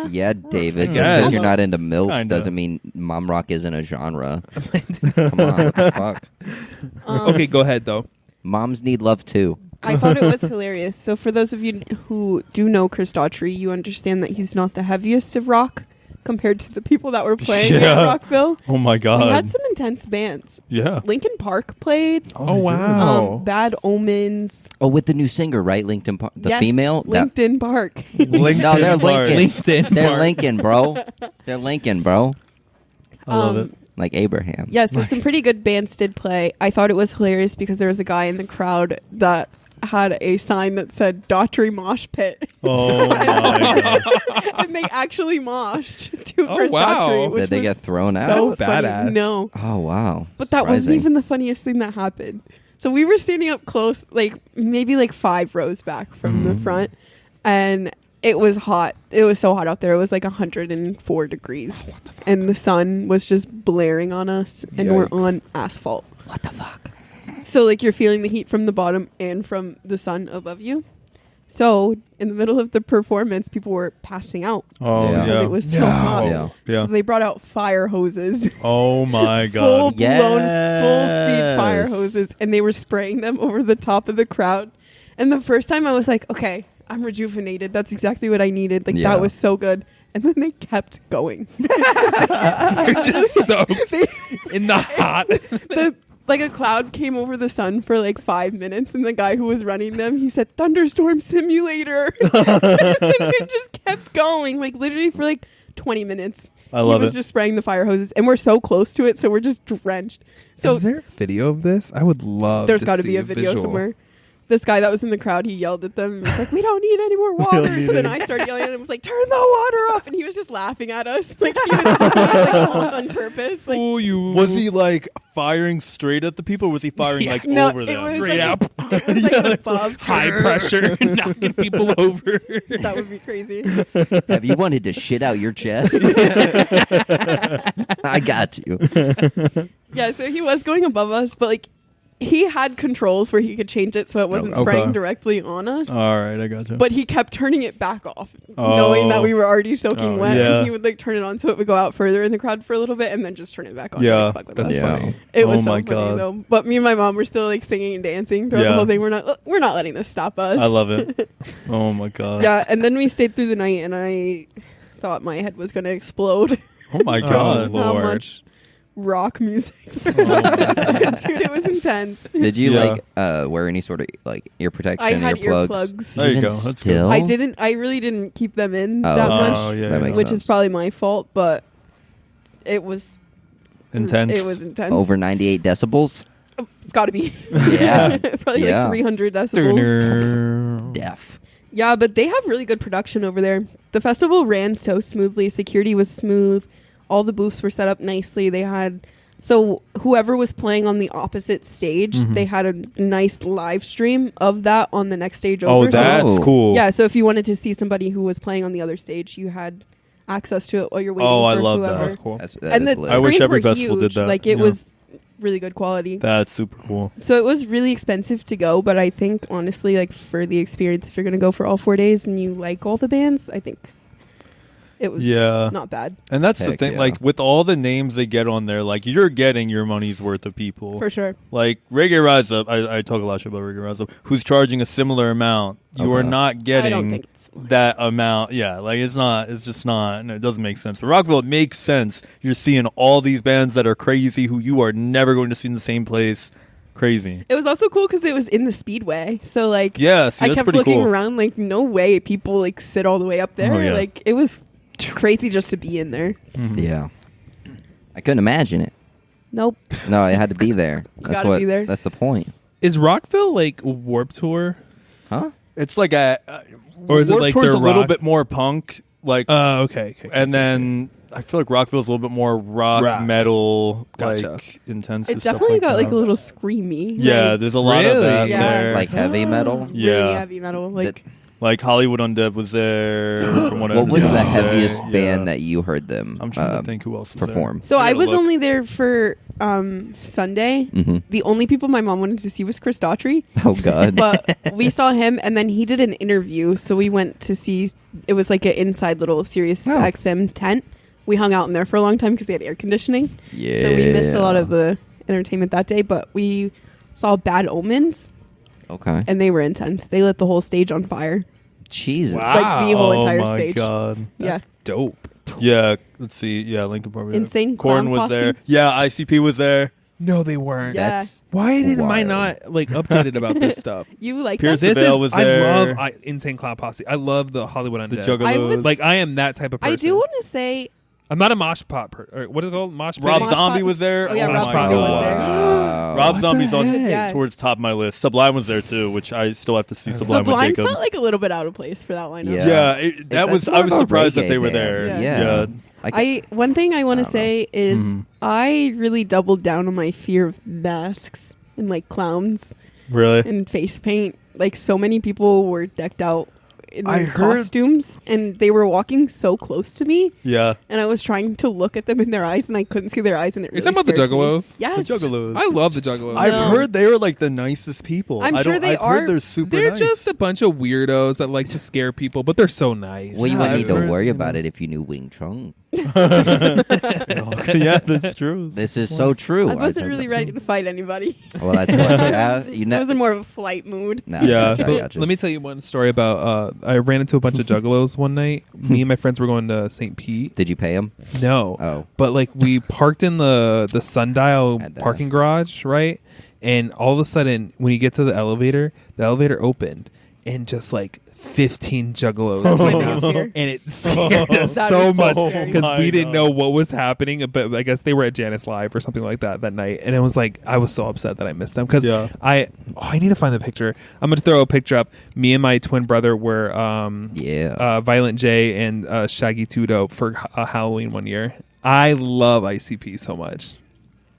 Yeah, David. Just Yes. because you're not into MILFs Kinda. doesn't mean mom rock isn't a genre. Come on, what the fuck. Okay, go ahead though. Moms need love too. I thought it was hilarious. So for those of you who do know Chris Daughtry, you understand that he's not the heaviest of rock compared to the people that were playing Yeah. at Rockville. Oh my We god. had some intense bands. Yeah. Linkin Park played. Oh wow. Bad Omens. Oh, with the new singer, right? LinkedIn, the Yes, female. That- LinkedIn Park. LinkedIn No, they're Park. Lincoln. LinkedIn. They're Park. Lincoln, bro. They're Lincoln, bro. I love it. Like Abraham. Yeah, so some pretty good bands did play. I thought it was hilarious because there was a guy in the crowd that had a sign that said Daughtry Mosh Pit. Oh my god. And they actually moshed to Oh, Chris wow. Daughtry. Which Did they was get thrown out? so That's funny. badass. No. Oh wow. But that wasn't Surprising. even the funniest thing that happened. So we were standing up close, like maybe like 5 rows back from the front, and it was hot. It was so hot out there. It was like 104 degrees, and the sun was just blaring on us, and we're Yikes. on asphalt. What the fuck? So like you're feeling the heat from the bottom and from the sun above you. So in the middle of the performance, people were passing out Oh Yeah. yeah. because it was so No. hot. Yeah. Yeah. So they brought out fire hoses. Oh my Full god. blown, full speed Yes. fire hoses, and they were spraying them over the top of the crowd. And the first time I was like, okay, I'm rejuvenated. That's exactly what I needed. Like Yeah. that was so good. And then they kept going. You're just soaked See, in the hot. like a cloud came over the sun for like 5 minutes, and the guy who was running them, he said, "Thunderstorm simulator." And it just kept going, like literally for like 20 minutes. I love he was it. just spraying the fire hoses, and we're so close to it, so we're just drenched. So is there a video of this? I would love. there's got to be a video visual. somewhere. This guy that was in the crowd, he yelled at them. He was like, "We don't need any more don't water." need So then any- I started yelling at him. I was like, "Turn the water off!" And he was just laughing at us, like he was doing it like, on purpose. Like, Oh, you Was he like firing straight at the people, or was he firing like no, over it them? was Straight like up. It was like above. high pressure, knocking people over? That would be crazy. Have you wanted to shit out your chest? I got you. Yeah, so he was going above us, but like he had controls where he could change it so it wasn't Okay. spraying directly on us. All right, I got you. But he kept turning it back off, Oh. knowing that we were already soaking Oh, wet. yeah. And he would like turn it on so it would go out further in the crowd for a little bit, and then just turn it back on. Yeah, to, like, fuck with That's us. Yeah. funny. It Oh was so my funny God. though. But me and my mom were still like singing and dancing throughout Yeah. the whole thing. We're not letting this stop us. I love it. Oh my god. Yeah, and then we stayed through the night, and I thought my head was gonna explode. Oh my god. How Lord. much rock music? Oh my God. Dude, it was intense. Did you Yeah. like wear any sort of like ear protection? I had earplugs? earplugs. There you Even go. That's good. still? I didn't. I really didn't keep them in Oh, that okay. much, Oh, yeah, That yeah. makes which sense. is probably my fault. But it was Intense. It was intense. Over 98 decibels. It's got to be. Yeah. Probably Yeah. like 300 decibels. Deaf. Yeah, but they have really good production over there. The festival ran so smoothly. Security was smooth. All the booths were set up nicely. They had so whoever was playing on the opposite stage, Mhm. they had a nice live stream of that on the next stage Oh, over. So- that's Oh. cool. yeah. So if you wanted to see somebody who was playing on the other stage, you had access to it while you're waiting. Oh, I for love that. whoever. That's cool. That And is the lit. I wish screens every were festival did huge. that. Like it Yeah. was really good quality. That's super cool. So it was really expensive to go, but I think honestly, like for the experience, if you're gonna go for all 4 days and you like all the bands, I think it was Yeah. not bad And that's the Heck thing, yeah. like with all the names they get on there, like you're getting your money's worth of people. for sure. Like Reggae Rise Up, I talk a lot about Reggae Rise Up, who's charging a similar amount. You are Okay. not I don't getting think it's that amount. Yeah, like it's just not, no, it doesn't make sense. But Rockville, it makes sense. You're seeing all these bands that are crazy who you are never going to see in the same place. Crazy. It was also cool because it was in the Speedway, so like Yeah, see, I that's kept pretty looking cool. around, like no way people like sit all the way up there. Oh, yeah. Like it was crazy just to be in there. Mhm. Yeah. I couldn't imagine it. Nope. No, I had to be there. That's Gotta what. be there. That's the point. Is Rockville like Warp Tour? Huh? It's like a, Or is it Warped like Tour's their a little rock- bit more punk, like, Okay. and then I feel like Rockville's a little bit more rock. Metal, Gotcha. like intense. It stuff definitely like got that. like a little screamy. Yeah, like, there's a lot of Really? that Yeah. there. Like heavy metal. really Yeah. heavy metal. Like Like Hollywood Undead was there. From what I What was the understand. heaviest Yeah. band that you heard them I'm trying to think who else was perform? so, I I gotta was look. only there for Sunday. Mm-hmm. The only people my mom wanted to see was Chris Daughtry. Oh God. But we saw him, and then he did an interview. So we went to see. It was like an inside little Sirius Oh. XM tent. We hung out in there for a long time because they had air conditioning. Yeah. So we missed a lot of the entertainment that day. But we saw Bad Omens, Okay. and they were intense. They lit the whole stage on fire. Jesus. Wow. Like the whole Oh entire my stage. god. That's dope. Yeah, let's see. Yeah, Lincoln Park. Insane Corn clown was there. costume. Yeah, ICP was there. No, they weren't. Yeah. That's Why didn't I wild. not like updated about this stuff? You like Pierce that? the Veil was there. I love Insane Clown Posse. I love the Hollywood The Undead. Juggalos. I was- Like I am that type of person. I do want to say I'm not a mosh pot. Or what is it called? Mosh pit? Rob Mosh Zombie Pot- was there. Oh, yeah, my Rob God. Zombie was there. Wow. Rob What Zombie's the on heck? Yeah. towards top of my list. Sublime was there too, which I still have to see Sublime, Sublime with Jacob. felt like a little bit out of place for that lineup. Yeah. yeah, that That's was. more I was of a surprised that reggae they were band. there. Yeah. Yeah. One thing I want I to don't say is Mhm. I really doubled down on my fear of masks and like clowns Really? and face paint. Like so many people were decked out in I their heard- costumes, and they were walking so close to me, Yeah. and I was trying to look at them in their eyes, and I couldn't see their eyes, and it You're really talking about the scared me. Juggalos? Yes, The Juggalos. I love the Juggalos. I've No. heard they were like the nicest people. I'm sure they I've are. heard they're super They're nice. just a bunch of weirdos that like to scare people, but they're so nice. Well, you Yeah, wouldn't I've need to heard, worry you about know. it if you knew Wing Chun. yeah, that's true. This is so true. I wasn't really ready to fight anybody. Well, that's what. Yeah, you I know. was in more of a flight mood. Nah, Yeah. I But gotcha. let me tell you one story about. I ran into a bunch of Juggalos one night. Me and my friends were going to St. Pete. Did you pay him? No, Oh. but like we parked in the Sundial Had to parking ask. garage, right? And all of a sudden, when you get to the elevator opened, and just like 15 juggalos My came biggest out, fear. and it scared us That so is so much scary. because Oh we my didn't God. know what was happening. But I guess they were at Janice Live or something like that night, and it was like I was so upset that I missed them because Yeah. I need to find the picture. I'm gonna throw a picture up. Me and my twin brother were Violent J and Shaggy Two Dope for Halloween one year. I love ICP so much.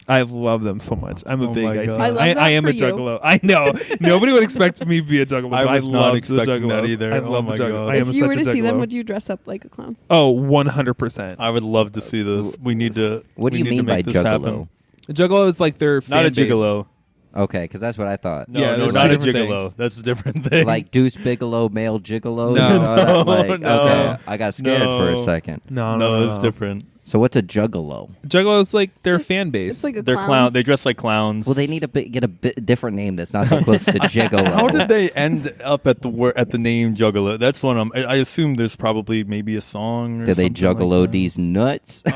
I love them so much. I'm a Oh big my ICP. God. I love I that am for a you. juggalo. I know. Nobody would expect me to be a juggalo. I but was not love the expecting that juggalos. either. I Oh love my the juggalo. God. I am If you were such to a see them, juggalo. would you dress up like a clown? Oh, 100%. I would love to see this. We need to. What do we you need to mean by make this juggalo? happen. A juggalo is like their Not a fan base. gigolo. Okay, because that's what I thought. No, Yeah, no, there's not two a different gigolo. things. That's a different thing. Like Deuce Bigelow, male gigolo. No. You know, that, like, No. Okay, I got scared for a No. second. No, it's different. So what's a juggalo? Juggalo is like their fan base. It's like a They're clown. They dress like clowns. Well, they need to get a bit different name that's not so close to gigolo. How did they end up at the name Juggalo? That's what I assume there's probably maybe a song. Or Did they something like juggalo that. these nuts? Did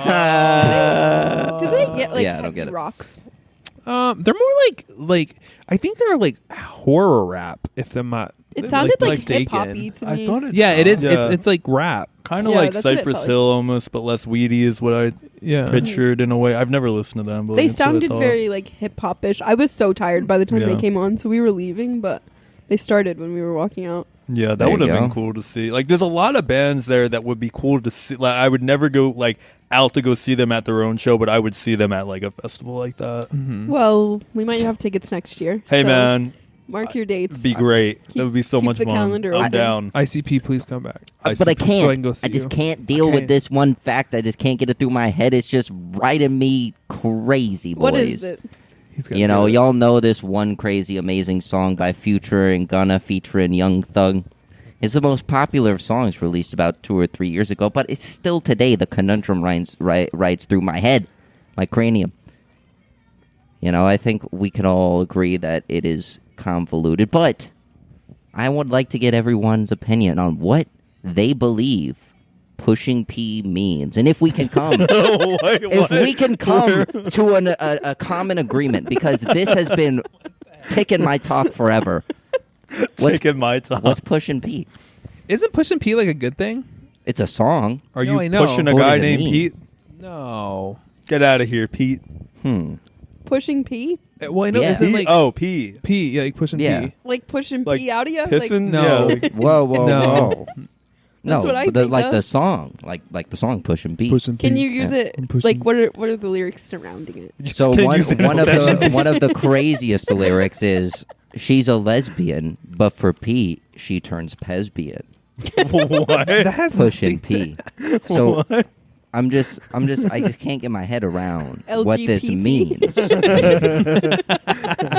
they get like Yeah, I don't heavy get it. rock? they're more like I think they're like horror rap. If they're not, It sounded like mistaken. hip hoppy to me. I thought it. Yeah, it is. Yeah. It's like rap. kind of Yeah, like that's what it Cypress felt Hill almost, but less weedy is what I Yeah. pictured in a way. I've never listened to them, but They that's what I sounded thought. very like hip hop-ish. I was so tired by the time Yeah. they came on, so we were leaving, but they started when we were walking out. Yeah, that There would you have been go. cool to see. Like, there's a lot of bands there that would be cool to see. Like, I would never go like out to go see them at their own show, but I would see them at like a festival like that. Mhm. Well, we might have tickets next year. Hey, so man, mark your dates. it'd be great. Keep- It would be so keep much the fun. calendar I'm open. down. ICP, please come back. But I can't. So I can go see I just you. can't deal I with can't. this one fact. I just can't get it through my head. It's just driving me crazy, boys. What is it? He's gonna You know, do it. y'all know this one crazy, amazing song by Future and Gunna featuring Young Thug. It's the most popular of songs released about 2 or 3 years ago, but it's still today the conundrum rides through my head, my cranium. You know, I think we can all agree that it is convoluted, but I would like to get everyone's opinion on what they believe Pushing P means, and if we can come, if we can come to a common agreement, because this has been ticking my talk forever. Taking my time. What's Pushin P? Isn't Pushin P like a good thing? It's a song. Are No, you I know. pushing a What guy does it named mean? Pete? No. Get out of here, Pete. Pushing P? Well, I know. Yeah. Isn't Pete? like Oh, P. P? Yeah, like Pushin Yeah. P. Like pushing Like P out of you? Pissing? No. Yeah, like- Whoa, whoa, No. whoa! That's no, what I but the, think like of. the song, like the song Pushin P. Pushin P. Can you use Yeah. it? I'm pushing- Like, what are the lyrics surrounding it? So Can one you say one of that? the one of the craziest lyrics is she's a lesbian, but for Pete she turns lesbian. what? That has Pushin P. So What? I just can't get my head around what this LGBT. means.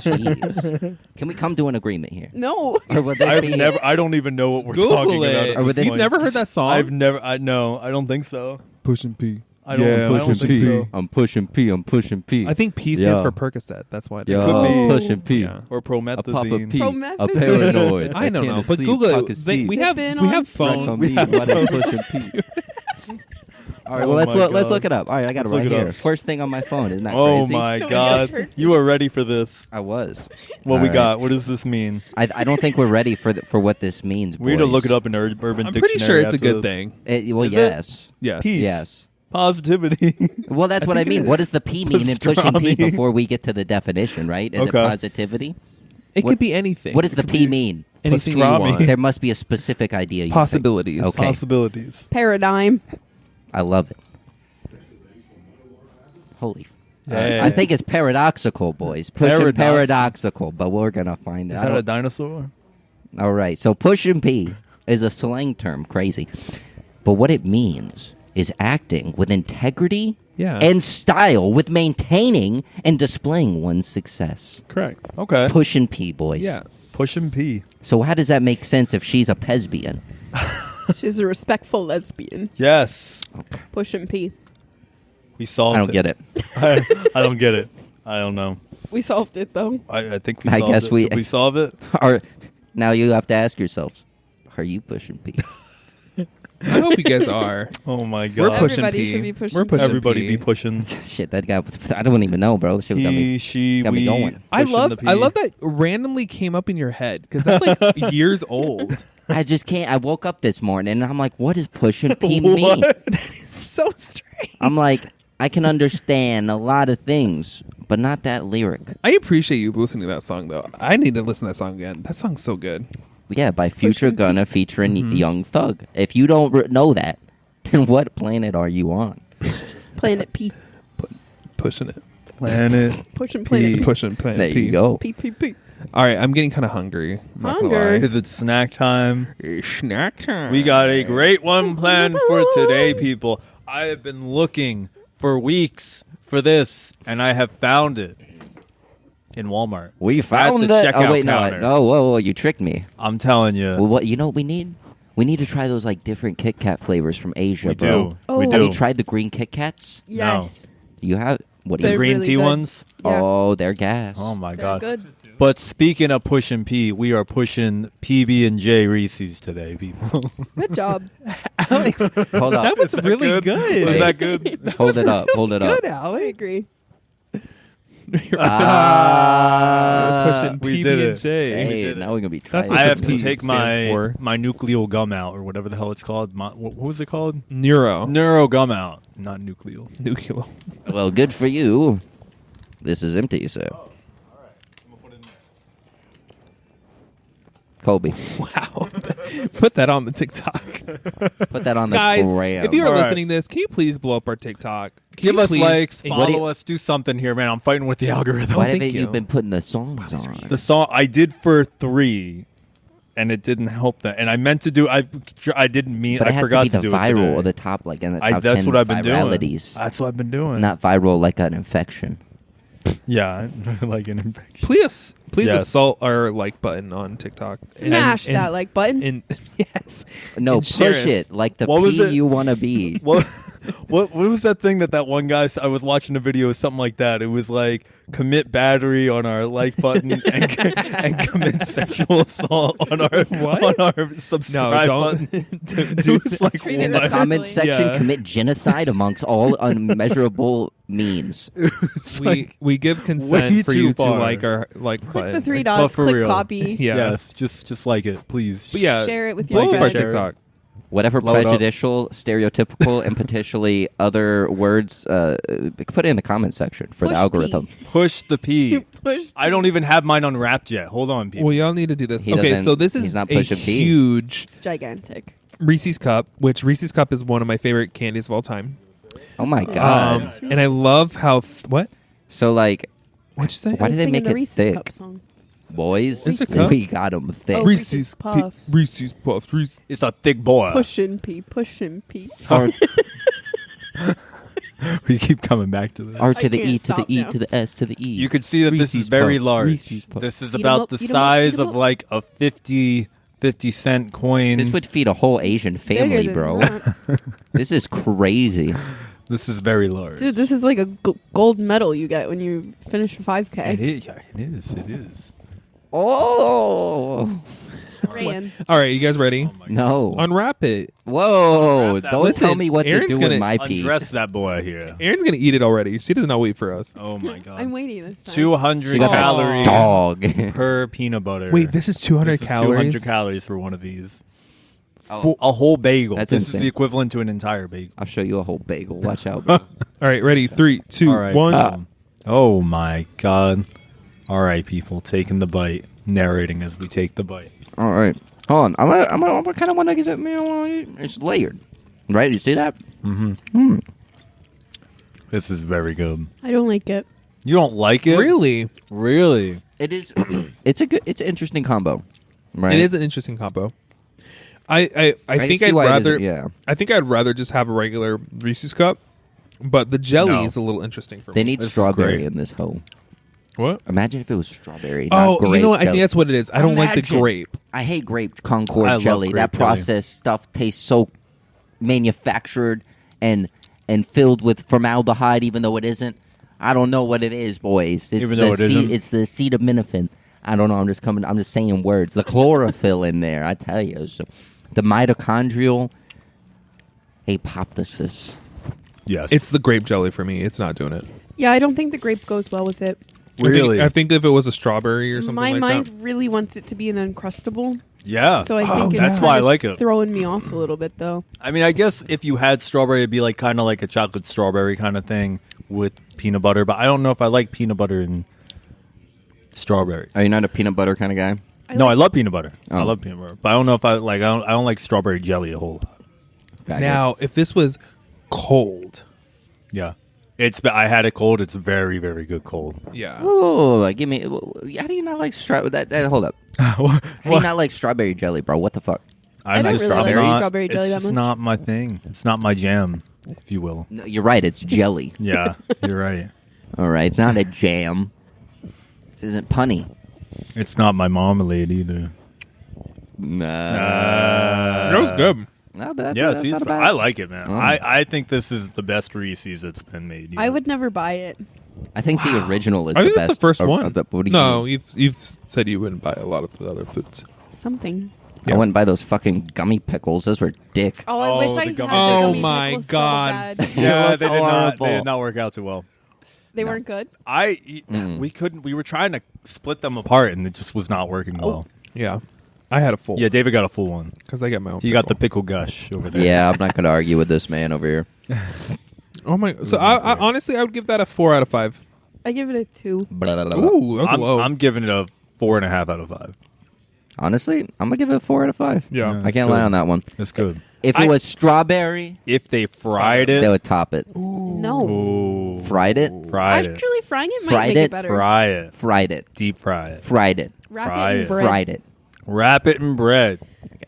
Jeez. Can we come to an agreement here? No. Or would this be I don't even know what we're Google talking it. about. at Or would this they- You've point. never heard that song? No, I don't think so. Pushin P. I don't think so. I'm pushing P. I'm pushing P. I think P stands Yeah. for Percocet. That's why. Yeah, could be. pushing P. Yeah. Or A Papa promethazine. P. Promethazine. A paranoid. I don't can't know, but sleep, Google fuck a it. We seat. have Sipping we on have Flex phones. on me, what I'm pushing P. All right, well Oh let's my let's God. look it up. All right, I got it Let's right look it here. up. First thing on my phone. Isn't that Oh crazy? my No, God! it's You are ready for this. I was. What All we right. got? What does this mean? I don't think we're ready for what this means. We need to boys. look it up in Urban I'm Dictionary. pretty sure it's a after good this. thing. Well, Is it? yes. Yes. Peace. Yes. Positivity. Well, that's what I mean. What does the P mean in pushing P Pastrami. before we get to the definition, right? Is it Okay. positivity? It What- could be anything. What does It the could P be mean? Anything you Pastrami. want. There must be a specific idea. You think. Possibilities. Okay. Possibilities. Paradigm. I love it. Holy. Yeah. I think it's paradoxical, boys. Pushing Paradox. paradoxical, but we're gonna find Is out. that a dinosaur? All right. So pushing P is a slang term. Crazy, but what it means is acting with integrity Yeah. and style, with maintaining and displaying one's success. Correct. Okay. Pushing P, boys. Yeah. Pushing P. So how does that make sense if she's a lesbian? She's a respectful lesbian. Yes. Pushing P. We solved I don't get it. I don't get it. I don't know. We solved it though. I think we I solved guess it. we- Did we solve it? Or now you have to ask yourselves, are you pushing P? I hope you guys are. Oh my We're God. pushing Everybody P. should be pushing We're P. pushing Everybody P. be pushing. Shit, that guy. I don't even know, bro. This shit got me. He, she, got me we. going. I pushing love the P. that randomly came up in your head because that's like years old. I just can't. I woke up this morning and I'm like, what does Pushin P mean? So strange. I'm like, I can understand a lot of things, but not that lyric. I appreciate you listening to that song, though. I need to listen to that song again. That song's so good. Yeah, by Future Pushin P. Gunna featuring Mhm. Young Thug. If you don't know that, then what planet are you on? Planet P. Pushing it. Planet. Pushing Planet P. Pushing Planet There P. you go. P. P. P. All right, I'm getting kind of hungry. I'm not gonna Hunger? lie. Is it snack time? Snack time. We got a great one planned for today, people. I have been looking for weeks for this, and I have found it in Walmart. We found the it. checkout Oh wait, counter. no, whoa, you tricked me. I'm telling you, Well, what you know what we need? We need to try those like different Kit Kat flavors from Asia, we bro. do. Oh. We Have Have do. you tried the green Kit Kats? Yes. You have? What do the They're you? green really tea good. ones? Yeah. Oh, they're gas. Oh my They're god! good. But speaking of pushing P, we are pushing PB and J Reese's today, people. Good job. Alex, Hold up. that was Is that really good? good. Was that good? Hold it up. Hold it up. Good, I Alex. agree. Pushing we did it. PB&J. Hey, now we're gonna be trying. That's what I the have to P take stands my for. my nucleal gum out, or whatever the hell it's called. What was it called? Neuro. Neuro gum out, not nucleal. Nuclear. Well, good for you. This is empty, so. Kobe, Wow. Put that on the TikTok. put that on the Guys, gram. if you are All right. listening to this, can you please blow up our TikTok? Can Give you us please- likes, and- What do follow you- us, do something here, man. I'm fighting with the algorithm. Why thank haven't you you. been putting the songs on? The song I did for 3, and it didn't help that. And I meant to do. I didn't mean. But it I has forgot to be the do it viral today. or the top, like in the top That's 10 what I've been doing. viralities. That's what I've been doing. Not viral like an infection. Yeah, like an infection. Please Yes. assault our like button on TikTok. Smash that like button. And yes. No, And share push us. it like the What was P it? you want to be. What was that thing that one guy? I was watching a video, something like that. It was like commit battery on our like button and commit sexual assault on our What? on our subscribe button. don't It do was like Treat it what? as Comment Exactly. section Yeah. commit genocide amongst all unmeasurable means. It's like, we give way consent for too you far. to like our like Click button. the 3 But dots. for Click real. copy. Yeah. Yes, just like it, please. But yeah, Share it with blow your up our friends. TikTok. Whatever Load up. prejudicial, stereotypical, and potentially other words, put it in the comment section for Push the algorithm. P. Push the P. Push. I don't even have mine unwrapped yet. Hold on, people. Well, y'all need to do this. He Okay, doesn't- so this he's is not a pushing P. huge It's gigantic. Reese's Cup, which Reese's Cup is one of my favorite candies of all time. Oh my god! And I love how what? So like, What'd you say? Why I do was they singing make the it Reese's thick? Cup song. boys, Is it cup? we got them thick. Oh, Reese's Puffs. Reese's Puffs. Reese's. It's a thick boy. Pushin' P. Pushin' P. R, We keep coming back to this. R to the can't E to the stop E now. to the S to the E. You could see that this is Reese's very Puffs, large. Reese's Puffs. This is Eat 'em about up, the eat 'em up, size eat 'em of up. like a 50-cent coin. This would feed a whole Asian family, Bigger than bro. that. This is crazy. This is very large. Dude, this is like a gold medal you get when you finish a 5K. It is. Yeah, it is. It is. Oh Ran. All right, you guys ready? Oh my God. no! Unwrap it. Whoa! Unwrap that. Don't Listen, tell me what Aaron's to do gonna with my pee. Undress that boy here. Aaron's gonna eat it already. She does not wait for us. Oh my God. I'm waiting this time. 200 She got that calories dog. per peanut butter. Wait, this is 200 This is calories. 200 calories for one of these. Oh. A whole bagel. That's this is insane. the equivalent to an entire bagel. I'll show you a whole bagel. Watch out. Bro. All right, ready? 3, 2, All right. 1. Oh my God. All right, people, taking the bite, narrating as we take the bite. All right, hold on. I kind of want to get it. It's layered, right? You see that? Mm-hmm. This is very good. I don't like it. You don't like it? Really? Really? It is. It's an interesting combo, right? It is an interesting combo. I think see I'd why it rather isn't, yeah. I think I'd rather just have a regular Reese's cup, but the jelly No. is a little interesting for They me. need This is strawberry great. in this hoe. What? Imagine if it was strawberry. Oh, not grape you know what? I jelly. think that's what it is. I don't like the Imagine. grape. I hate grape Concord I love jelly. grape That jelly. processed stuff tastes so manufactured and filled with formaldehyde, even though it isn't. I don't know what it is, boys. It's Even the though it isn't? It's the acetaminophen. I don't know. I'm just saying words. The chlorophyll in there. I tell you. So, the mitochondrial apoptosis. Yes. It's the grape jelly for me. It's not doing it. Yeah, I don't think the grape goes well with it. really. I think if it was a strawberry or something My like mind that. really wants it to be an Uncrustable. Yeah. So I think it's that's why I kinda like it. throwing me off a little bit though. I mean, I guess if you had strawberry, it'd be like kind of like a chocolate strawberry kind of thing with peanut butter. But I don't know if I like peanut butter and strawberry. Are you not a peanut butter kind of guy? I love peanut butter. I Oh. love peanut butter, but I don't know if I like. I don't like strawberry jelly a whole lot. Faggot. Now, if this was cold, Yeah, I had it cold. It's very, very good cold. yeah. Oh, give me. How do you not like hold up. How do you not like strawberry jelly, bro? What the fuck? I don't really like not- strawberry jelly It's that much. not my thing. It's not my jam, if you will. No, you're right. It's jelly. Yeah, you're right. All right. It's not a jam. This isn't punny. It's not my marmalade either. Nah. That was good. No, but that's, Yeah, that's see, not it's, a bad. I like it, man. Oh. I think this is the best Reese's that's been made. I would never buy it. I think the original is I the think best. that's the first or- one. or what do you No, mean? you've said you wouldn't buy a lot of the other foods. Something. I wouldn't buy those fucking gummy pickles. Those were dick. Oh, I Oh, wish the I had gummy the pickles. gummy Oh my pickles so God. bad. Yeah, looked they did not. horrible. They did not work out too well. They No. weren't good. We couldn't. We were trying to split them apart, and it just was not working well. Yeah, I had a full. Yeah, David got a full one. because I get my own. He got the pickle. pickle gush over there. Yeah, I'm not going to argue with this man over here. Oh my! So I honestly, I would give that a 4 out of 5. I give it a 2. Ooh, that's low. I'm giving it a 4.5 out of 5. Honestly, I'm going to give it a 4 out of 5. yeah. Yeah. I That's can't lie good. on that one. That's good. If it was strawberry, If they fried they it, would top it. No. ooh, Fried it? fried it, Actually, frying it might Fried make it? it better. fry it, Fried it. deep fry it, Fried it. Wrap Fry it in it. bread. Fried it. wrap it in bread.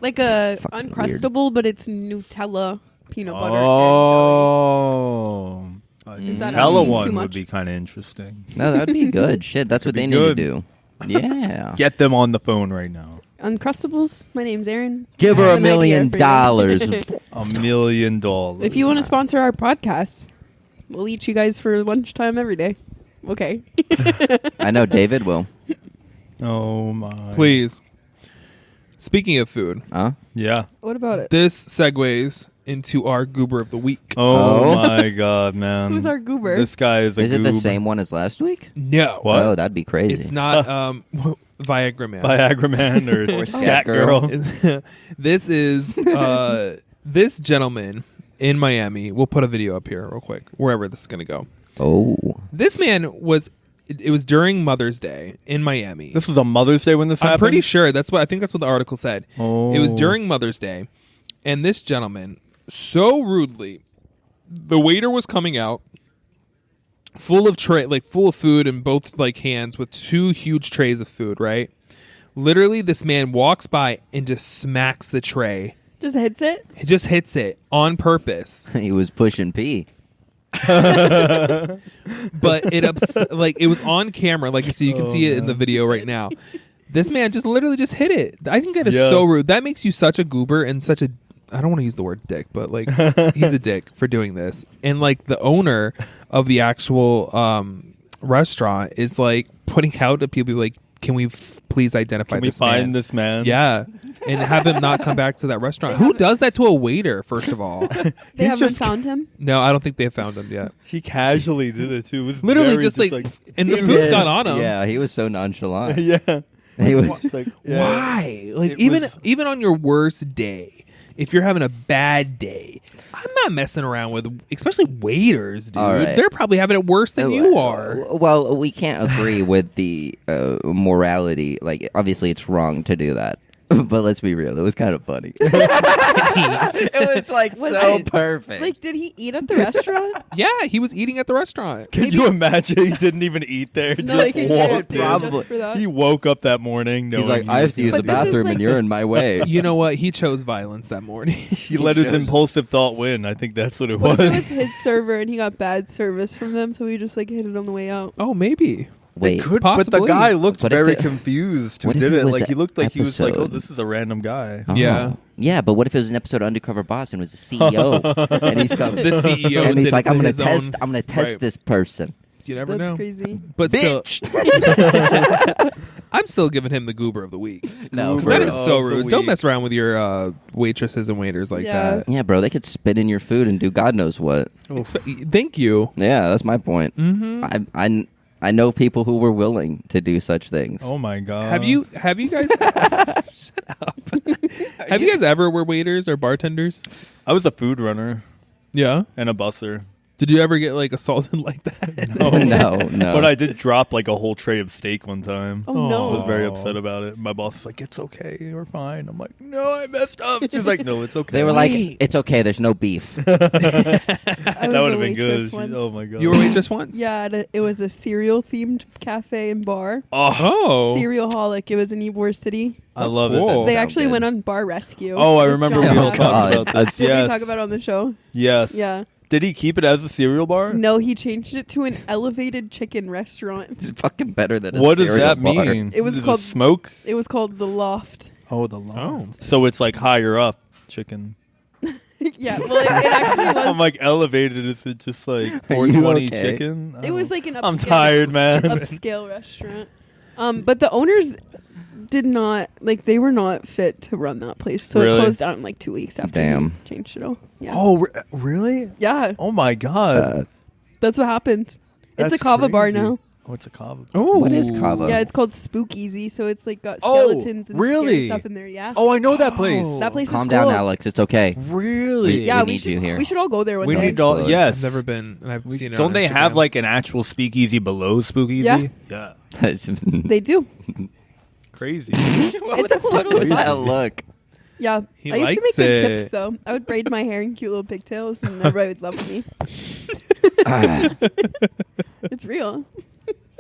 Like a Fucking Uncrustable, but it's Nutella peanut butter Oh, a Is that Nutella asking too one would much? be kind of interesting. No, that would be good. Shit, that's what be they need good. to do. Yeah. Get them on the phone right now. and jelly. Uncrustables. My name's Aaron. Give I her have $1 an million. idea for you. $1 million. If you want to sponsor our podcast, we'll eat you guys for lunchtime every day. Okay. I know David will. Oh my. Please. Speaking of food, Huh? Yeah. What about it? this segues into our goober of the week. Oh, Oh. my God, man. Who's our goober? This guy is a Is it the goob. same one as last week? No, What? Oh, that'd be crazy. it's not Viagra Man. Viagra Man or, Or Scat Scat Girl. This is this gentleman in Miami. We'll put a video up here real quick, wherever this is going to go. Oh. This man was. It was during Mother's Day in Miami. This was a Mother's Day when this I'm happened? pretty sure I think that's what the article said. Oh. It was during Mother's Day, and this gentleman so rudely, the waiter was coming out full of food in both like hands with 2 huge trays of food, right? Literally, this man walks by and just smacks the tray. Just hits it. He just hits it on purpose. He was pushing P. But it it was on camera, so you can see it in the video right now. This man just literally just hit it. I think that is Yeah. so rude. That makes you such a goober and such a I don't want to use the word dick, but he's a dick for doing this. And the owner of the actual restaurant is putting out to people like, can we please identify Can we this find man? this man? Yeah, and have him not come back to that restaurant. Who does that to a waiter? First of all, They He haven't just- found him. no, I don't think they've found him yet. He casually did it too. It was Literally, very just and the food got on him. Yeah, he was so nonchalant. yeah. He was Just like, yeah. Why? It Even was- even on your worst day, if you're having a bad day, I'm not messing around with, especially waiters, dude. All right. They're probably having it worse than you are. Well, we can't agree with the morality. Obviously, it's wrong to do that. But let's be real. It was kind of funny. It was Was so it- perfect. Did he eat at the restaurant? Yeah, he was eating at the restaurant. Can you imagine he didn't even eat there? No, he just just walked walked in. in Probably. just for that. He woke up that morning knowing He's like, he I was have to use gonna the But this is bathroom, and like- you're in my way. You know what? He chose violence that morning. He let his chose- impulsive thought win. I think that's what it What was. if it was his server and he got bad service from them, so he just hit it on the way out? Oh, maybe. Wait, Could, but the possibly. guy looked What if very it- confused who what if did it it. was He looked like he was like, oh, episode? this is a random guy. Oh. Yeah. Yeah, but what if it was an episode of Undercover Boss and it was the CEO and he's coming, The CEO and he's did like, it I'm to gonna his test, own- I'm gonna test Right. this person. You never That's know. crazy. But still, Bitch. I'm still giving him the goober of the week. No, Because for that real. is so Of the rude. Don't week. mess around with your waitresses and waiters like Yeah. that. Yeah, bro, they could spit in your food and do God knows what. Thank you. Yeah, that's my point. Mm-hmm. I know people who were willing to do such things. Oh my god. Have you guys shut up? Have you guys ever were waiters or bartenders? I was a food runner Yeah. and a busser. Did you ever get like assaulted like that? No. But I did drop like a whole tray of steak one time. Oh, no. I was very upset about it. My boss was like, "It's okay, you're fine." I'm like, "No, I messed up." She's like, "No, it's okay." They were like, "It's okay. There's no beef." I "That was would a have been good." waitress once. Oh my god. You were a waitress once? Yeah, it was a cereal themed cafe and bar. Oh. Cerealholic. It was in Ybor City. I That's love cool. it. They sounds actually good. went on bar rescue. Oh, I with remember John we all Hamm. talked God. about this. Did Yes. we talk about it on the show? Yes. Yeah. Did he keep it as a cereal bar? No, he changed it to an elevated chicken restaurant. It's fucking better than a What does cereal that bar. mean? It was Is called- smoke. It was called The Loft. Oh, the loft. Oh. So it's like higher up chicken. Yeah, well, it actually was. I'm like elevated. Is it just like Are you 420 okay? chicken? It was like an upscale, I'm tired, man. upscale restaurant. But the owners did not they were not fit to run that place, so Really? it closed down in like 2 weeks after Damn. we changed it all. Yeah, Oh, really? yeah, Oh my god. that's what happened. It's a That's kava bar crazy. now. Oh, it's a kava. Oh. What is kava? Yeah, it's called Spookeasy, so it's like got Oh, skeletons and really? scary stuff in there. Yeah, Oh, I know that place. that place Calm is down, cool. Alex. It's okay. Really? Yeah, We need should, you here. We should all go there one We day. need all. Explode. Yes. I've never been, and I've seen it. Don't on they have Instagram. like an actual speakeasy below Spookeasy? Yeah. Yeah. They do. Crazy. It's a cool little What's spot. that look? Yeah, He I used to likes make good it. tips though. I would braid my hair in cute little pigtails, and everybody would love me. Ah, It's real.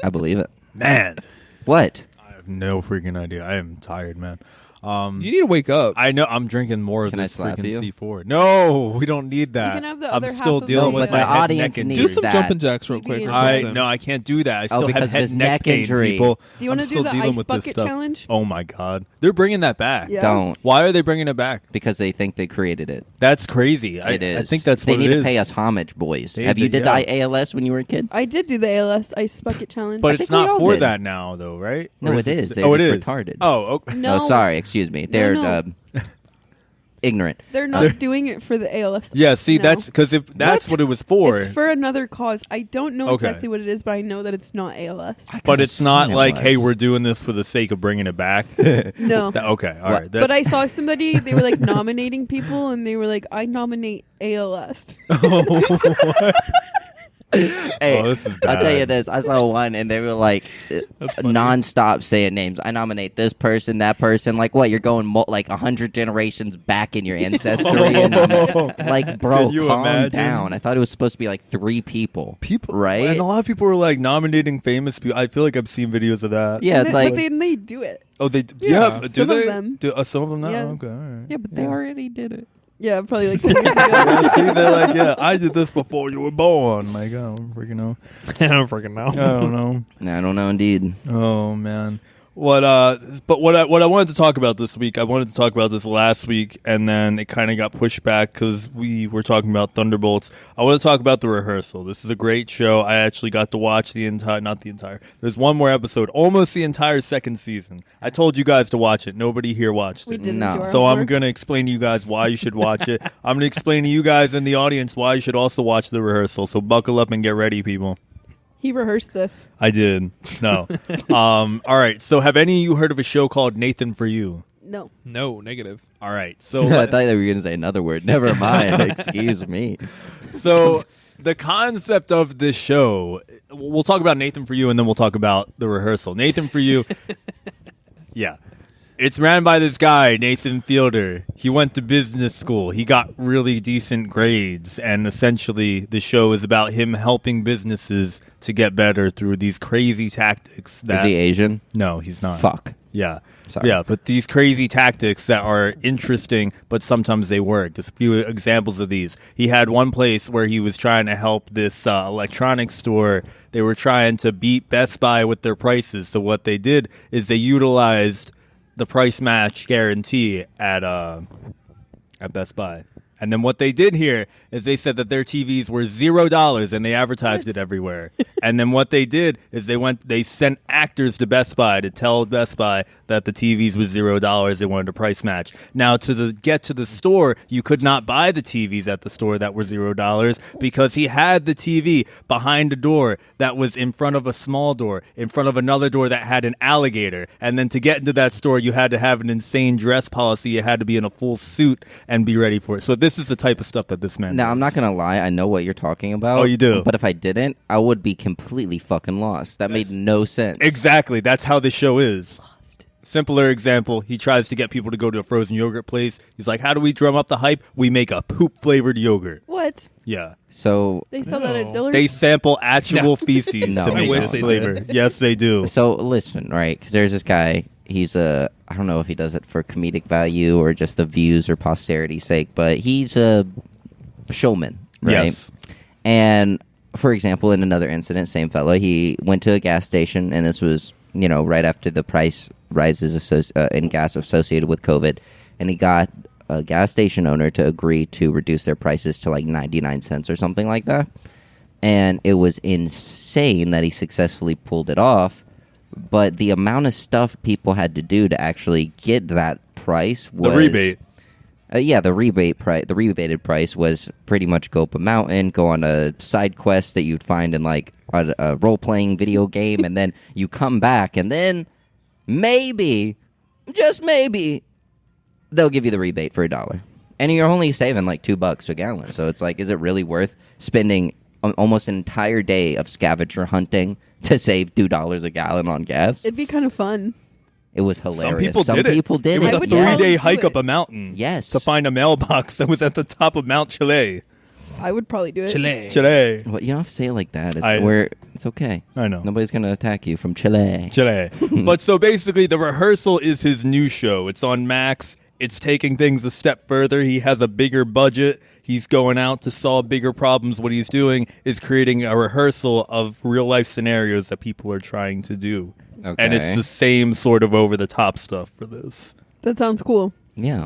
I believe it. Man, What? I have no freaking idea. I am tired, man. You need to wake up. I know I'm drinking more of Can I this slap freaking you? C4. No, we don't need that. can have the I'm other still half of dealing the- with No, my but the head audience neck needs Do injury. some that. jumping jacks real Maybe quick. in Or I- something. No, I can't do that. I still have because of head his neck neck pain, injury. people. Do you want I'm to still do the dealing ice with this bucket stuff. challenge? Oh my god, they're bringing that back. Yeah. Don't. Why are they bringing it back? Because they think they created it. That's crazy. It is. I think that's they what need it to is. pay us homage, boys. They Have you did, did yeah. the ALS when you were a kid? I did do the ALS ice bucket challenge. But I it's think we not all for did. that now, though, right? No, Or it is. st- They're oh, just it is. retarded. Oh, okay. no, Sorry, excuse me. They're no. Ignorant. They're not doing it for the ALS. Yeah, see, No. that's because if that's what it was for. It's for another cause. I don't know Okay. exactly what it is, but I know that it's not ALS. But it's not assume it like, was. hey, we're doing this for the sake of bringing it back. No. Okay, all right. But I saw somebody, they were like nominating people, and they were like, I nominate ALS. Hey, Oh, this is I'll tell bad. you this. I saw one, and they were like funny. nonstop saying names. I nominate this person, that person. Like what? You're going like 100 generations back in your ancestry. and like, bro, Can you calm imagine? down. I thought it was supposed to be like 3 people. people, right? And a lot of people were like nominating famous people. I feel like I've seen videos of that. Yeah, And it's they- like but then they do it. Oh, they Yeah, do some they? of them. Do, some of them now. Yeah. Okay, all right. yeah, but they already did it. Yeah, probably like 10 years ago. Yeah, see, they're like, yeah, I did this before you were born. Like, I don't freaking know. I don't freaking know. I don't know. I don't know, indeed. Oh man. But what I wanted to talk about this week, I wanted to talk about this last week, and then it kind of got pushed back because we were talking about Thunderbolts. I want to talk about The Rehearsal. This is a great show. I actually got to watch not the entire. There's one more episode, almost the entire second season. I told you guys to watch it. Nobody here watched We it. didn't No. do our So I'm homework. going to explain to you guys why you should watch it. I'm going to explain to you guys in the audience why you should also watch The Rehearsal. So buckle up and get ready, people. He rehearsed this. I did. No. All right. So have any of you heard of a show called Nathan For You? No. No, negative. All right. So I thought they were going to say another word. Never mind. Excuse me. so the concept of this show, we'll talk about Nathan For You, and then we'll talk about The Rehearsal. Nathan For You. Yeah. It's ran by this guy, Nathan Fielder. He went to business school. He got really decent grades. And essentially, the show is about him helping businesses to get better through these crazy tactics. Is he Asian? No, he's not. Fuck. Yeah. Sorry. Yeah, but these crazy tactics that are interesting, but sometimes they work. There's a few examples of these. He had one place where he was trying to help this electronics store. They were trying to beat Best Buy with their prices. So what they did is they utilized the price match guarantee at Best Buy. And then what they did here is they said that their TVs were $0 and they advertised it everywhere. And then what they did is they sent actors to Best Buy to tell Best Buy that the TVs was $0. They wanted a price match. Now, get to the store, you could not buy the TVs at the store that were $0 because he had the TV behind a door that was in front of a small door, in front of another door that had an alligator. And then to get into that store, you had to have an insane dress policy. You had to be in a full suit and be ready for it. So this is the type of stuff that this man Now, does. I'm not going to lie. I know what you're talking about. Oh, you do? But if I didn't, I would be completely fucking lost. That made no sense. Exactly. That's how this show is. Simpler example, he tries to get people to go to a frozen yogurt place. He's like, how do we drum up the hype? We make a poop-flavored yogurt. What? Yeah. So, They sell that at No. Dillard's? They sample actual feces No. to I make wish this they flavor. did. Yes, they do. so listen, right? Because there's this guy. He's I don't know if he does it for comedic value or just the views or posterity's sake, but he's a showman, right? Yes. And for example, in another incident, same fellow, he went to a gas station, and this was, right after the price rises in gas associated with COVID, and he got a gas station owner to agree to reduce their prices to like 99 cents or something like that. And it was insane that he successfully pulled it off, but the amount of stuff people had to do to actually get that price was... The rebate. The rebated price was pretty much go up a mountain, go on a side quest that you'd find in like a role-playing video game, and then you come back, and then maybe, just maybe, they'll give you the rebate for $1. And you're only saving like $2 a gallon. So it's like, is it really worth spending almost an entire day of scavenger hunting to save $2 a gallon on gas? It'd be kind of fun. It was hilarious. Some people did it. did It was I a would 3-day probably do hike it. up a mountain. Yes. To find a mailbox that was at the top of Mount Chile. I would probably do it. Chile. Well, you don't have to say it like that. I- It's okay. I know. Nobody's going to attack you from Chile. Chile. But so basically, The Rehearsal is his new show. It's on Max. It's taking things a step further. He has a bigger budget. He's going out to solve bigger problems. What he's doing is creating a rehearsal of real life scenarios that people are trying to do. Okay. And it's the same sort of over the top stuff for this. That sounds cool. Yeah,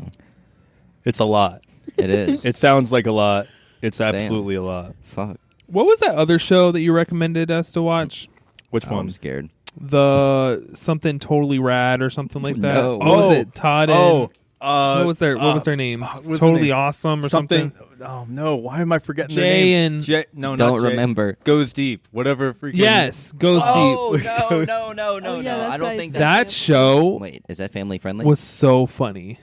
It's a lot. it is. It sounds like a lot. It's absolutely a lot. Fuck. What was that other show that you recommended us to watch? Which Oh, one? I'm scared. The something totally rad or something like that. No. What was it? Todd and what was their names? what's the Totally name? awesome or something. Oh no! Why am I forgetting their Jay names? and- Jay, no, Don't not Jay. remember. Goes deep. Whatever. Freaking. Yes, goes Oh, deep. no. Oh, yeah, that's I don't nice. think That show Wait, is that family friendly? was so funny.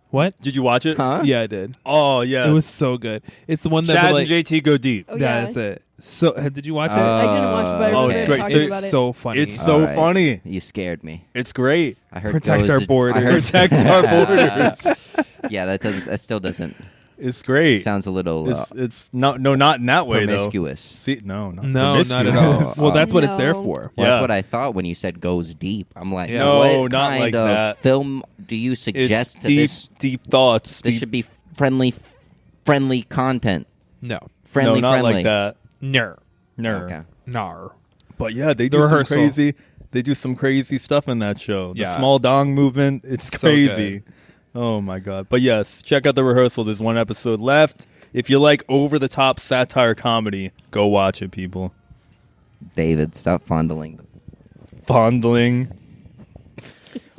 What? Did you watch it? Huh? Yeah, I did. Oh yeah. It was so good. It's the one that Chad like, and JT go deep. Oh, yeah. that's it. So did you watch it? I didn't watch it, but I Oh, remember it's him great. talking So about It's it. so funny. It's so All right. funny. You scared me. It's great. I heard Protect goes- our borders. I heard- Protect our borders. Yeah, that still doesn't. It's great. Sounds a little It's not not in that way though. promiscuous. See, no, not No, not at promiscuous. all. Well, that's what it's there No. for. Well, Yeah. that's what I thought when you said goes deep. I'm like, Yeah. No, what not kind like of that. film do you It's suggest to deep, this? deep thoughts. This deep, should be friendly content. No. Friendly, no, not friendly. like that. Ner. No. Okay. Nar. But yeah, they The do some Rehearsal. crazy. They do some crazy stuff in that show. The Yeah. small dong movement. It's So crazy. good. Oh my god. But yes, check out The Rehearsal. There's one episode left. If you like over the top satire comedy, go watch it, people. David, stop fondling them. Fondling.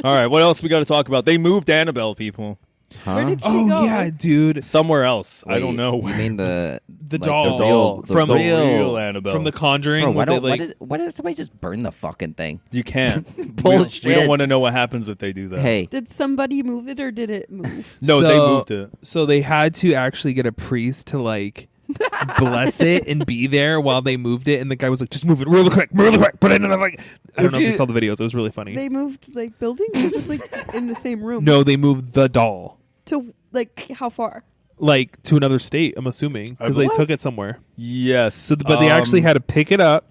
All right, what else we got to talk about? They moved Annabelle, people, Huh? Where did she Oh go? yeah, dude. somewhere else. I Wait, don't know. You where. mean The like doll. the doll the from the real- real Annabelle From The Conjuring. Bro, why where they, don't why did somebody just burn the fucking thing? You can't. We Bullshit. don't want to know what happens if they do that. Hey, Did somebody move it or did it move? No, they moved it. So they had to actually get a priest to like bless it and be there while they moved it, and the guy was like, "Just move it really quick, put it in." Like, I don't know if you saw the videos. It was really funny. They moved like buildings or just like in the same room? No, they moved the doll To like how far? like to another state. I'm assuming because they What? took it somewhere. Yes. So, but they actually had to pick it up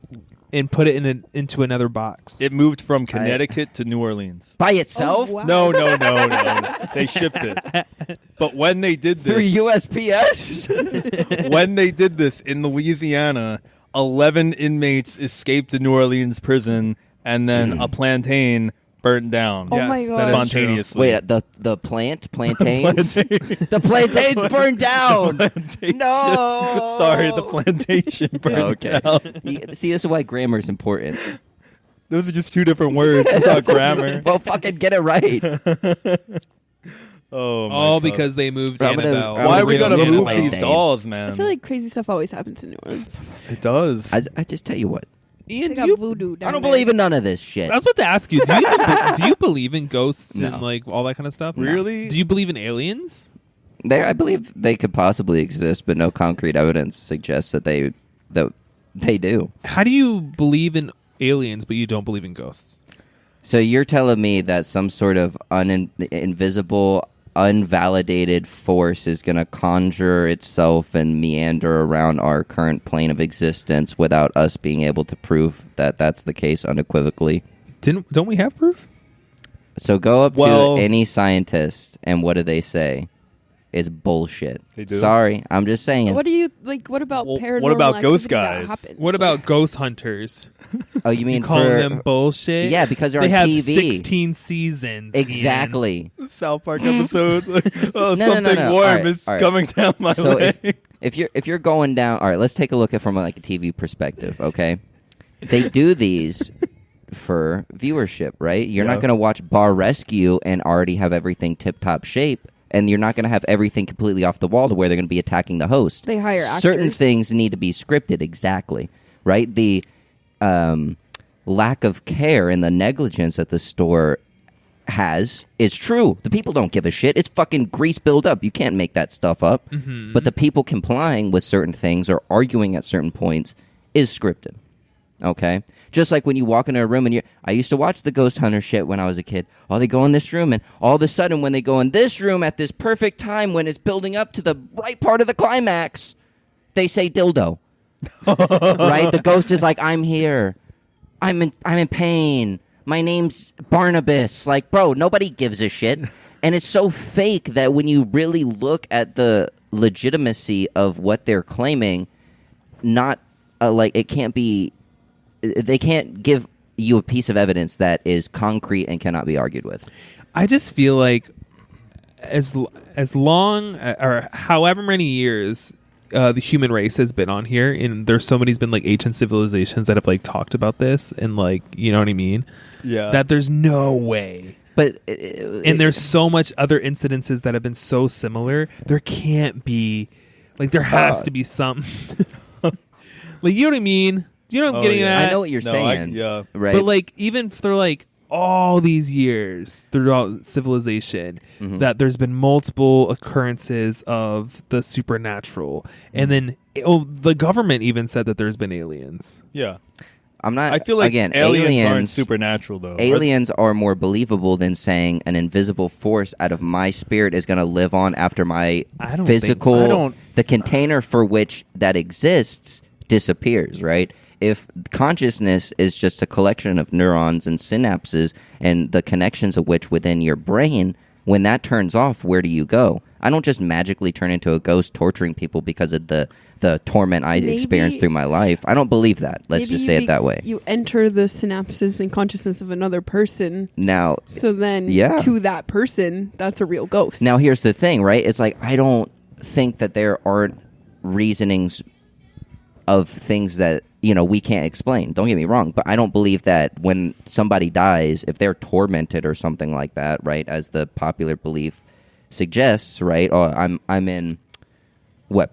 and put it into another box. It moved from Connecticut to New Orleans. by itself Oh, wow. No. They shipped it. But when they did through this, USPS. when they did this in Louisiana, 11 inmates escaped the New Orleans prison, and then a plantain burnt down. Oh my Yes, God. that is true. Spontaneously. Wait, the plantains? The plantains burned down. No. Sorry, the plantation burned down. See, this is why grammar is important. Those are just two different words. It's not grammar. Well, fucking get it right. Oh, my All God. because they moved I'm gonna- Annabelle. I'm Why are we gonna gonna give move Annabelle these name. dolls, man? I feel like crazy stuff always happens in New Orleans. it does. I just tell you what. Ian, They do got you? voodoo down I don't there. believe in none of this shit. I was about to ask you. Do you believe in ghosts No. and like all that kind of stuff? Really? Do you believe in aliens? I believe they could possibly exist, but no concrete evidence suggests that they do. How do you believe in aliens but you don't believe in ghosts? So you're telling me that some sort of invisible, unvalidated force is going to conjure itself and meander around our current plane of existence without us being able to prove that that's the case unequivocally? Don't we have proof? So go up Well- to any scientist, and what do they say? It's bullshit. They do? Sorry, I'm just saying. What do you like? What about Well, paranormal? what about ghost activity that guys? happens? What about ghost hunters? Oh, you mean You calling for them bullshit? Yeah, because they're they on have TV. 16 seasons. Ian. Exactly. South Park episode. Oh, No, something no. warm All right, is all right. coming down my So leg. if you're going down, all right, let's take a look at from like a TV perspective. Okay, they do these for viewership, right? You're Yeah. not going to watch Bar Rescue and already have everything tip top shape. And you're not going to have everything completely off the wall to where they're going to be attacking the host. They hire Certain actors. things need to be scripted, exactly, right? The lack of care and the negligence that the store has is true. The people don't give a shit. It's fucking grease buildup. You can't make that stuff up. Mm-hmm. But the people complying with certain things or arguing at certain points is scripted. Okay? Just like when you walk into a room and I used to watch the Ghost Hunter shit when I was a kid. Oh, they go in this room, and all of a sudden when they go in this room at this perfect time when it's building up to the right part of the climax, they say dildo. Right? The ghost is like, I'm here. I'm in pain. My name's Barnabas. Like, bro, nobody gives a shit. And it's so fake that when you really look at the legitimacy of what they're claiming, not like it can't be. They can't give you a piece of evidence that is concrete and cannot be argued with. I just feel like as long or however many years the human race has been on here, and there's so many's been like ancient civilizations that have like talked about this, and like, you know what I mean? Yeah. That there's no way. But And there's so much other incidences that have been so similar. There can't be, like, there has to be some. Like, you know what I mean? Do you know what I'm Oh, getting yeah. at? I know what you're No, saying. yeah. Right. But like, even for like all these years throughout civilization, Mhm. that there's been multiple occurrences of the supernatural, and then the government even said that there's been aliens. Yeah. I'm not. I feel like again, aliens aren't supernatural, though. Aliens are more believable than saying an invisible force out of my spirit is going to live on after my I don't think physical. so. I don't- The container for which that exists disappears, right? If consciousness is just a collection of neurons and synapses and the connections of which within your brain, when that turns off, where do you go? I don't just magically turn into a ghost torturing people because of the torment I Maybe- experienced through my life. I don't believe that. Let's Maybe just you say it that way. You enter the synapses and consciousness of another person. Now, So then, Yeah. to that person, that's a real ghost. Now, here's the thing, right? It's like, I don't think that there aren't reasonings of things that, we can't explain. Don't get me wrong. But I don't believe that when somebody dies, if they're tormented or something like that, right, as the popular belief suggests, right? Oh, I'm in,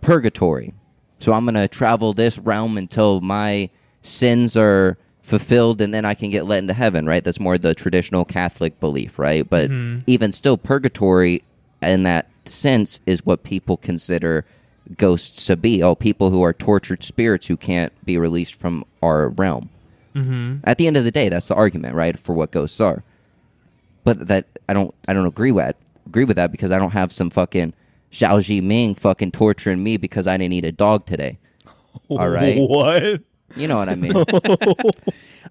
purgatory. So I'm going to travel this realm until my sins are fulfilled and then I can get let into heaven, right? That's more the traditional Catholic belief, right? But even still, purgatory in that sense is what people consider ghosts to be. Oh, people who are tortured spirits who can't be released from our realm. Mm-hmm. At the end of the day, that's the argument, right, for what ghosts are. But that I don't agree with that because I don't have some fucking Xiao Ji Ming fucking torturing me because I didn't eat a dog today. All right? What? You know what I mean?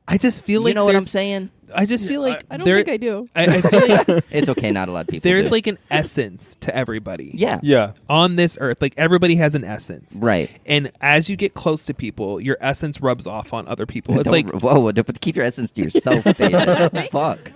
I just feel like You know what I'm there's- saying? I just feel like I don't there- think I do. I feel like It's okay, not a lot of people there's do. like an essence to everybody. Yeah. Yeah. On this earth, like everybody has an essence. Right. And as you get close to people, your essence rubs off on other people. It's Don't- like whoa, keep your essence to yourself, David. Fuck.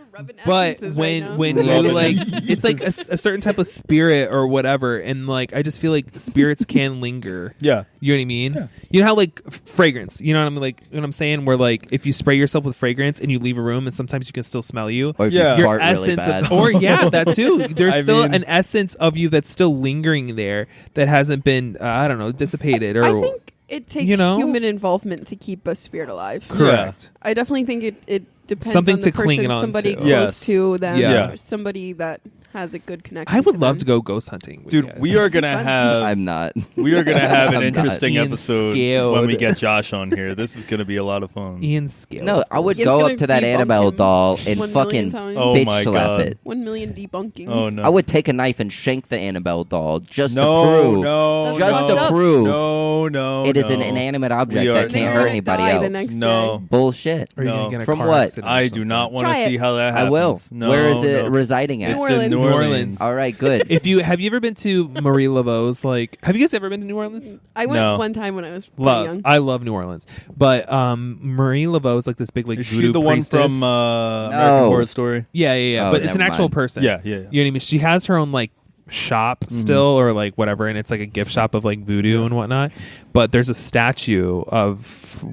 But essences when right now. when you Rubbing like, essences. it's like a certain type of spirit or whatever, and like I just feel like spirits can linger. Yeah. You know what I mean? Yeah. You know how like fragrance. You know what I'm like. What I'm saying? Where like if you spray yourself with fragrance and you leave a room, and sometimes you can still smell you. Or if Yeah. you Your fart really bad. or that too. There's I still mean- an essence of you that's still lingering there that hasn't been I don't know, dissipated or I think it takes you know? human involvement to keep a spirit alive. correct. I definitely think it depends Something on the to cling person, on somebody to. close Yes. to them, Yeah. or somebody that has a good connection. I would love them. to go ghost hunting with you Dude, guys. we are gonna Fun. have I'm not. we are gonna have an I'm not. interesting Ian's episode scared. when we get Josh on here. This is gonna be a lot of fun. Ian Scale. No, I would It's go gonna up to that debunk Annabelle him doll and 1 million fucking times. Oh bitch my slap God. it. 1 million debunkings. Oh no! I would take a knife and shank the Annabelle doll just to no, prove. no, Just no, to prove. No, It is an no. inanimate object We are that And then can't you're hurt gonna anybody die the else. next No. day. Bullshit. Are you No. gonna get in a From car what? accident or I do something? not want Try to it. see how that I happens. will. No, Where is it no. residing at? New It's in New Orleans. Orleans. All right, good. If you have you ever been to Marie Laveau's? Like, have you guys ever been to New Orleans? I went No. one time when I was pretty Love, young. I love New Orleans, but Marie Laveau is like this big like Is voodoo she the one priestess. from American No. Horror Story? Yeah, Oh, but it's an never actual mind. person. Yeah. You know what I mean? She has her own like shop still or like whatever, and it's like a gift shop of like voodoo and whatnot. But there's a statue of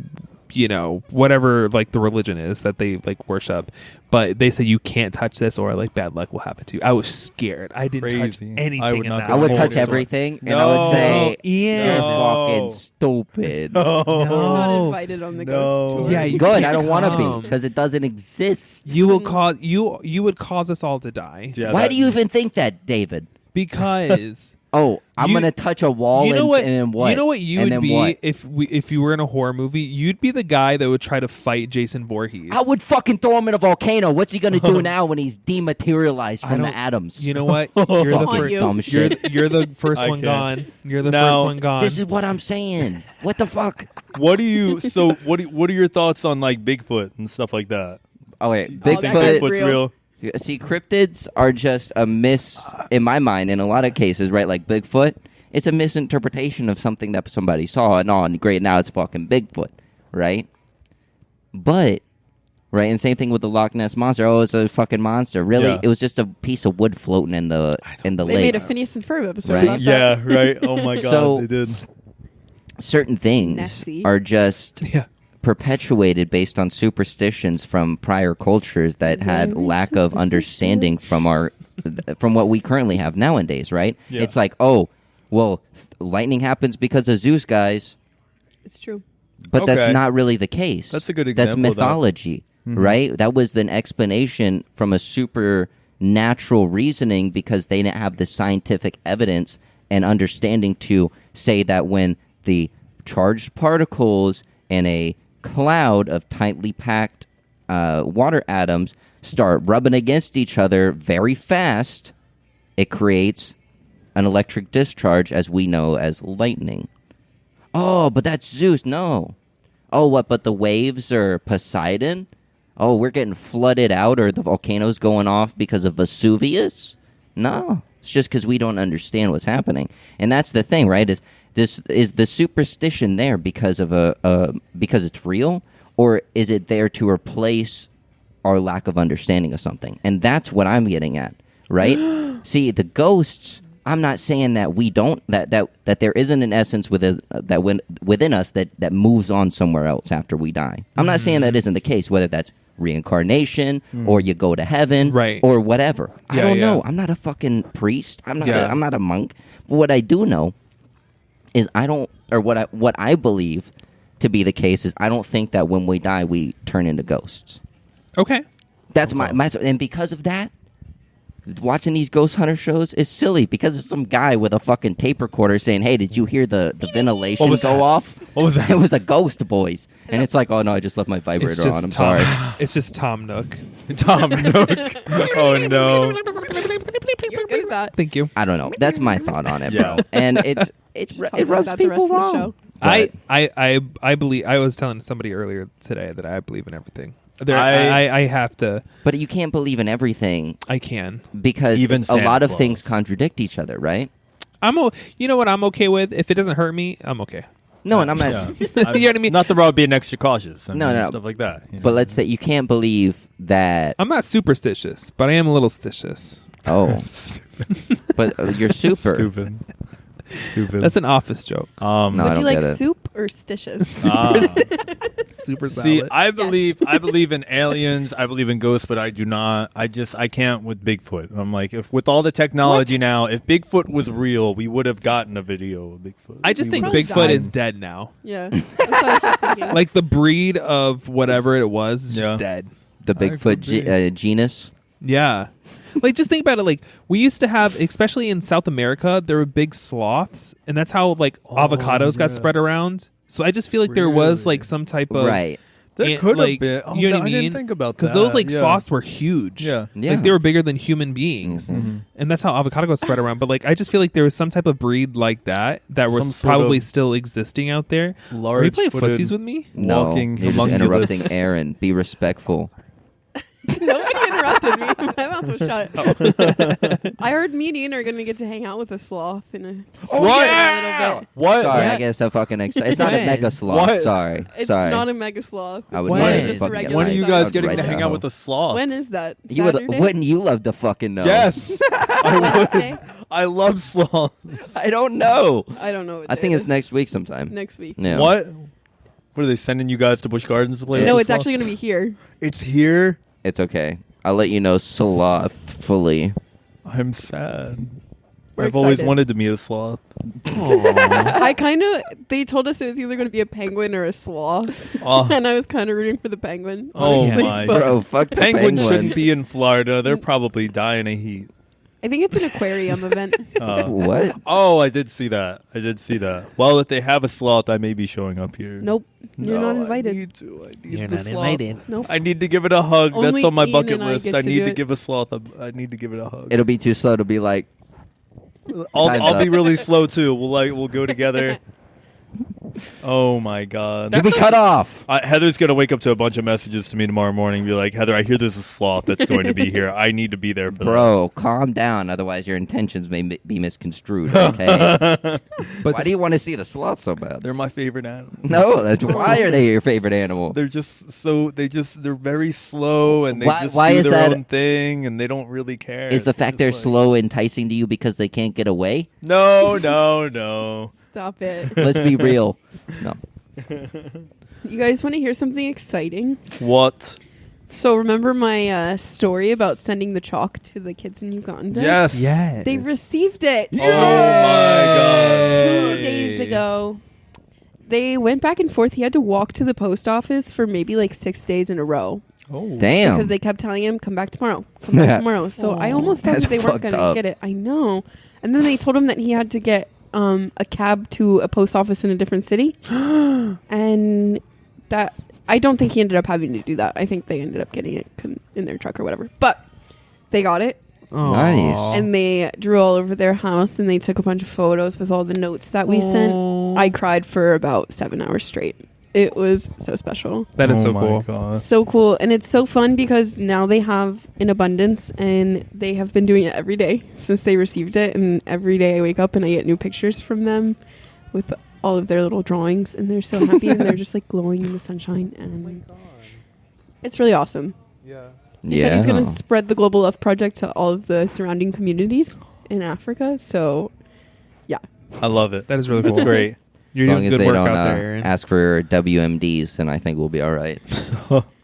whatever like the religion is that they like worship, but they say you can't touch this or like bad luck will happen to you. I was scared. I didn't touch Crazy. anything. I would in not that go I would Holy touch shit. everything, and I would No. say, Ian. "You're No. fucking stupid." Oh. I'm not No. invited on the No. ghost tour. Yeah, you Good. can't I don't want to come. be because it doesn't exist. You will cause you would cause us all to die Yeah, Why that- do you even think that, David? because Oh, I'm You- gonna touch a wall you know and, what and then what? you know what you and would then be what? if you were in a horror movie. You'd be the guy that would try to fight Jason Voorhees. I would fucking throw him in a volcano. What's he gonna do now when he's dematerialized I from the don't- atoms? You know what? You're the Haunt fucking first. you. dumb You're, shit. you're the first I one can't. gone. You're the Now, first one gone. This is what I'm saying. What the fuck? What do you? So what are your thoughts on like Bigfoot and stuff like that? Oh wait, Oh, that guy's Bigfoot. Bigfoot's real. real. See, cryptids are just a in my mind, in a lot of cases, right? Like Bigfoot, it's a misinterpretation of something that somebody saw, and on great, now it's fucking Bigfoot, right? But, right, and same thing with the Loch Ness monster. Oh, it's a fucking monster. Really, Yeah. it was just a piece of wood floating in the They lake. made a Phineas and Ferb episode Right? about that. Yeah, right. Oh my god, So- they did. Certain things Nessie. are just yeah. perpetuated based on superstitions from prior cultures that had Very lack of understanding from what we currently have nowadays, right? Yeah. It's like, oh, well, lightning happens because of Zeus, guys, It's true. but Okay. that's not really the case. That's a good That's example of that. mythology, right? That was an explanation from a supernatural reasoning because they didn't have the scientific evidence and understanding to say that when the charged particles in a cloud of tightly packed water atoms start rubbing against each other very fast, it creates an electric discharge as we know as lightning. Oh, but that's Zeus. No. Oh, what? But the waves are Poseidon? Oh, we're getting flooded out or the volcano's going off because of Vesuvius? No. It's just because we don't understand what's happening. And that's the thing, right? Is the superstition there because of because it's real, or is it there to replace our lack of understanding of something? And that's what I'm getting at, right? See, the ghosts. I'm not saying that we don't that there isn't an essence within us that moves on somewhere else after we die. I'm not saying that isn't the case, whether that's reincarnation or you go to heaven, Right. or whatever. I Yeah, don't know. yeah. I'm not a fucking priest. I'm not. Yeah. I'm not a monk. But what I do know is what I believe to be the case is I don't think that when we die we turn into ghosts. Okay. That's my and because of that, watching these ghost hunter shows is silly because it's some guy with a fucking tape recorder saying, "Hey, did you hear the ventilation What was go that? off?" What was that? It was a ghost, boys. And it's like, "Oh no, I just left my vibrator on. I'm Tom. sorry." It's just Tom Nook. Tom Nook. Oh no. You're good at that. Thank you. I don't know. That's my thought on it, Yeah. bro. And Talk it about rubs that the rest people of the wrong. show. I, But- I believe. I was telling somebody earlier today that I believe in everything. I- I have to. But you can't believe in everything I can. because Even a lot Santa of things Claus. contradict each other, right? You know what I'm okay with? If it doesn't hurt me, I'm okay. No, and I'm not. Yeah. You know what I mean? Nothing wrong with being extra cautious. No. Stuff like that. you But know? let's say you can't believe that. I'm not superstitious, but I am a little stitious. Oh, but you're super. Stupid. That's an office joke. No, I Would don't you like get it. soup or stitches? Super See, salad. I believe in aliens. I believe in ghosts, but I do not. I can't with Bigfoot. I'm like, if with all the technology now, if Bigfoot was real, we would have gotten a video of Bigfoot. I just We think would've Bigfoot died. is dead now. Yeah, that's what I was just thinking. Like the breed of whatever it was is Yeah. just dead. The Bigfoot agree. genus. Yeah. Like, just think about it. Like, we used to have, especially in South America, there were big sloths, and that's how, like, avocados got yeah. spread around. So I just feel like there was, Really? like, some type of... Right. There and, could have like, been. Oh, you know what I I mean? didn't think about that. Because those, like, yeah. sloths were huge. Yeah. Yeah. Like, they were bigger than human beings. Mhm. And that's how avocado got spread around. But, like, I just feel like there was some type of breed like that was Some sort probably of still existing out there. Are you Large playing footed- footsies with me? No, Walking you're just homunculus. interrupting Aaron. Be respectful. Nobody interrupted me. My mouth was shut. Oh. I heard me and Ian are going to get to hang out with a sloth in a, Oh, in yeah! a little bit. What? Sorry, Yeah. I guess a fucking. It's not a When? mega sloth. What? Sorry. It's Sorry. not a mega sloth. I would It's When? more never just a fucking regular When are you size. guys I'd getting write to that hang out down. with the sloth? When is that? You would. Saturday? Wouldn't you love to fucking know? Yes. I Wednesday? would. I love sloth. I don't know. I don't know. What I day think it it's is. next week sometime. Next week. Yeah. What? What are they sending you guys to Busch Gardens to play? No, with it's the sloth? actually going to be here. It's here. It's okay. I'll let you know slothfully. I'm sad. We're I've always excited. wanted to meet a sloth. I kind of. They told us it was either going to be a penguin or a sloth, Oh, and I was kind of rooting for the penguin. Oh honestly, my but Bro, fuck the penguins penguin. shouldn't be in Florida. They're probably dying of heat. I think it's an aquarium event. What? Oh, I did see that. Well, if they have a sloth, I may be showing up here. Nope, you're No, not invited. I need the sloth. Nope. I need to give it a hug. Only That's on my Ian bucket and I list. get I to need do to it. give a sloth. I need to give it a hug. It'll be too slow to be like. Time's I'll be up. really slow too. We'll go together. Oh my god. You'll be cut off. Heather's gonna wake up to a bunch of messages to me tomorrow morning. And be like, Heather, I hear there's a sloth that's going to be here. I need to be there for Bro, calm down. Otherwise, your intentions may be misconstrued. Okay. that. But Why do you want to see the sloth so bad? They're my favorite animal. No, that's why are they your favorite animal? They're just so they're very slow and they Why- just why do is their that- own thing and they don't really care. Is the It's fact just they're like- slow enticing to you because they can't get away? No. Stop it. Let's be real. No. You guys want to hear something exciting? What? So remember my story about sending the chalk to the kids in Uganda? Yes. yes. They received it. Oh my god. 2 days ago. They went back and forth. He had to walk to the post office for maybe like 6 days in a row Oh. Damn. because they kept telling him, come back tomorrow. Come back tomorrow. So I almost thought That's that they weren't fucked going to up. get it. I know. And then they told him that he had to get a cab to a post office in a different city. And that I don't think he ended up having to do that. I think they ended up getting it in their truck or whatever. But they got it. Nice. And they drew all over their house and they took a bunch of photos with all the notes that we sent. I cried for about 7 hours straight. It was so special. That is Oh so my cool. God. So cool. And it's so fun because now they have in abundance and they have been doing it every day since they received it. And every day I wake up and I get new pictures from them with all of their little drawings and they're so happy and they're just like glowing in the sunshine. And it's really awesome. He said he's going to spread the Global Love Project to all of the surrounding communities in Africa. So, yeah. I love it. That is really cool. That's great. You're As long doing as good they work don't out there, Aaron. ask for WMDs, then I think we'll be all right.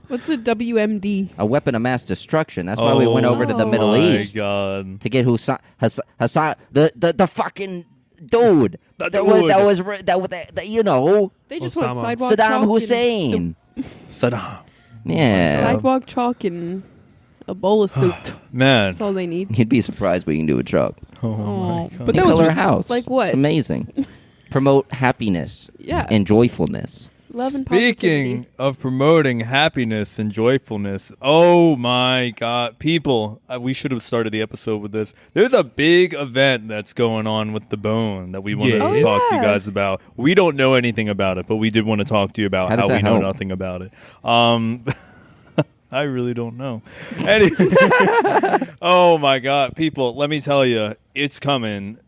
What's a WMD? A weapon of mass destruction. That's why we went over to the Oh Middle my East God. to get Hassan, the fucking dude. The That was you know, They just Osama. want sidewalk chalk Saddam and Hussein. Saddam. Yeah. sidewalk chalk and a bowl of soup. Man. That's all they need. You'd be surprised what you can do with chalk. Oh my God. But You that was color a re- house. Like what? It's amazing. Promote happiness Yeah. and joyfulness. Love and Speaking positivity. of promoting happiness and joyfulness, oh my God, people, we should have started the episode with this. There's a big event that's going on with the Bone that we wanted Yeah. to Oh, talk to you yeah. guys about. We don't know anything about it, but we did want to talk to you about How does how we that know help? nothing about it. I really don't know. Anyway, oh my God, people, let me tell you, it's coming.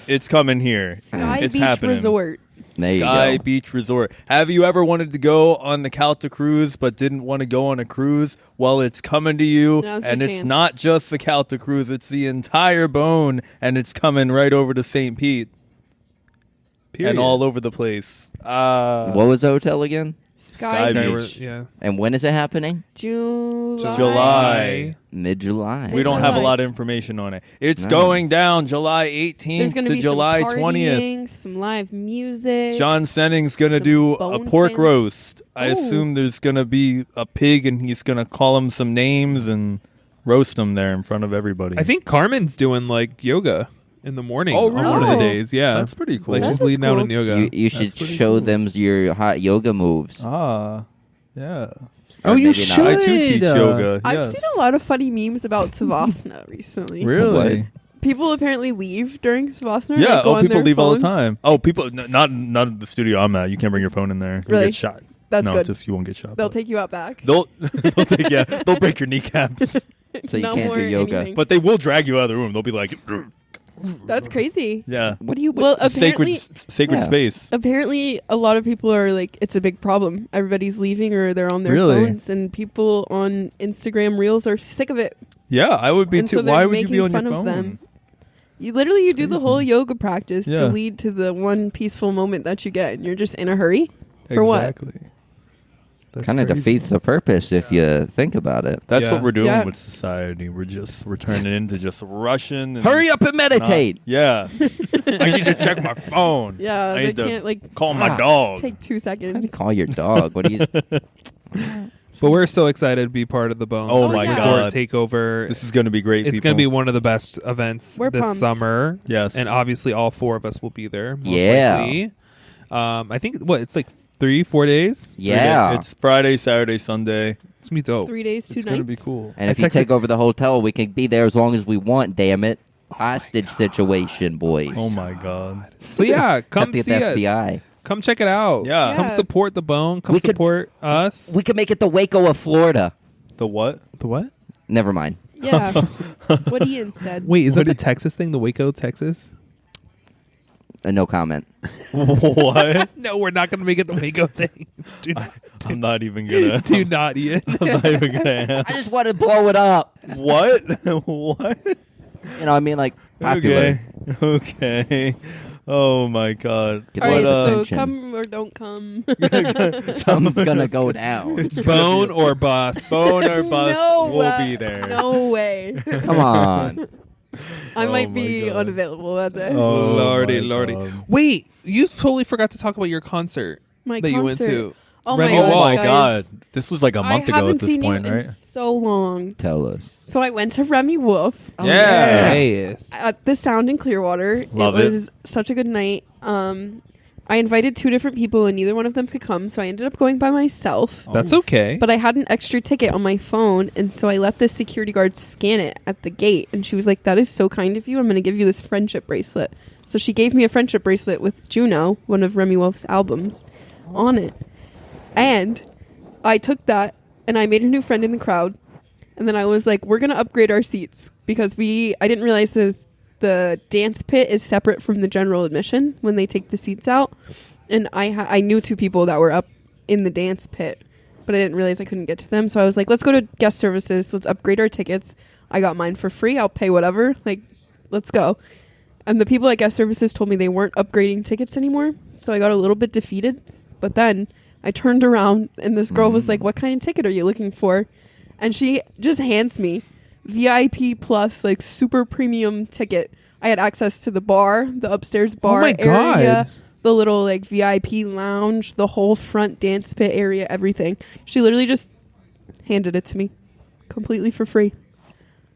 It's coming here. Sky it's Beach happening. Resort. There you Sky go. Beach Resort. Have you ever wanted to go on the Calta cruise but didn't want to go on a cruise? Well, it's coming to you, Now's your and it's chance. not just the Calta cruise. It's the entire Bone, and it's coming right over to St. Pete Period. and all over the place. What was the hotel again? Sky Sky Beach. Yeah. And when is it happening? July. Mid-July. We don't have a July. lot of information on it. It's No. going down July There's 18th going to to be July some 20th. partying, some live music. John Senning's going to Some do a bone pork family. roast. I Ooh. assume there's going to be a pig, and he's going to call him some names and roast him there in front of everybody. I think Carmen's doing like yoga in the morning. Oh, On one of really? the days. Yeah. That's pretty cool. Like she's That is leading out cool. in yoga. You should That's pretty show cool. them your hot yoga moves. Ah, yeah. Oh, Or you maybe not. should. I too teach yoga. I've yes. seen a lot of funny memes about Savasana recently. Really? People apparently leave during Savasana. Yeah. like, go Oh, on people their leave all the phones. time. Oh, people. Not the studio I'm at. You can't bring your phone in there. You'll Really? get shot. That's no, good. just you won't get shot. They'll but- take you out back. They'll take yeah. They'll break your kneecaps, So you No can't more do yoga. anything. but they will drag you out of the room. They'll be like, That's crazy. yeah. What do you? Well, It's a sacred apparently, sacred Yeah. space. apparently, a lot of people are like, it's a big problem. Everybody's leaving or they're on their Really? phones, and people on Instagram Reels are sick of it. Yeah, I would be And too. so they're Why would you be making on your fun of phone? them. You literally do the Crazy. whole yoga practice Yeah. to lead to the one peaceful moment that you get, and you're just in a hurry for what? Exactly. That's Kind of crazy. defeats the purpose if you think about it. That's Yeah. what we're doing Yeah. with society. We're turning into just Russian. And Hurry up and meditate. Yeah. I need to check my phone. Yeah, I they need to can't like call my Ah. dog. take 2 seconds. Call your dog. What do you? But we're so excited to be part of the Bones Oh my Resort God. takeover. This is going to be great. It's going going to be one of the best events We're this pumped. summer. Yes. And obviously all four of us will be there. Most Yeah. likely. I think, it's like 3-4 days? Yeah. It's Friday, Saturday, Sunday. It's going to be dope. 3 days, 2 It's nights. going to be cool. And if I you texted- take over the hotel, we can be there as long as we want. Damn it, hostage situation, boys. Oh my God. So yeah, Have come to get see the us. FBI. Come check it out. Yeah. Come Yeah. support the Bone. Come We could- support us. We can make it the Waco of Florida. The what? The what? Never mind. Yeah. What Ian said. Wait, is that the Texas thing? The Waco, Texas? No comment. What? No, we're not going to make it the Waco thing. Do not, I'm not even gonna. do not, Ian. I'm not even gonna. I just want to blow it up. What? What? You know, I mean, like popular. Okay. Okay. Oh my God. Get All right, what, so attention. come or don't come. Something's gonna go down. Bone or bust? Bone or bust No will way. be there. No way. Come on. I Oh might my be God. unavailable that day. Oh Lordy, my lordy. God. Wait, you totally forgot to talk about your concert My that you went concert. to. Oh Remy my Oh gosh, my guys. God. This was like a month I ago haven't at this seen point, you right? in so long. Tell us. So I went to Remy Wolf Yeah. Yes. at the Sound in Clearwater. Love it it. was such a good night. I invited 2 different people and neither one of them could come, so I ended up going by myself. That's okay. But I had an extra ticket on my phone, and so I let the security guard scan it at the gate. And she was like, "That is so kind of you. I'm going to give you this friendship bracelet." So she gave me a friendship bracelet with Juno, one of Remy Wolf's albums, on it. And I took that, and I made a new friend in the crowd. And then I was like, "We're going to upgrade our seats," because I didn't realize the dance pit is separate from the general admission when they take the seats out. And I knew 2 people that were up in the dance pit, but I didn't realize I couldn't get to them. So I was like, let's go to guest services. Let's upgrade our tickets. I got mine for free. I'll pay whatever. Like, let's go. And the people at guest services told me they weren't upgrading tickets anymore. So I got a little bit defeated. But then I turned around and this girl was like, "What kind of ticket are you looking for?" And she just hands me VIP plus, like, super premium ticket. I had access to the bar, the upstairs bar my area, God. the little, like, VIP lounge, the whole front dance pit area, everything. She literally just handed it to me completely for free.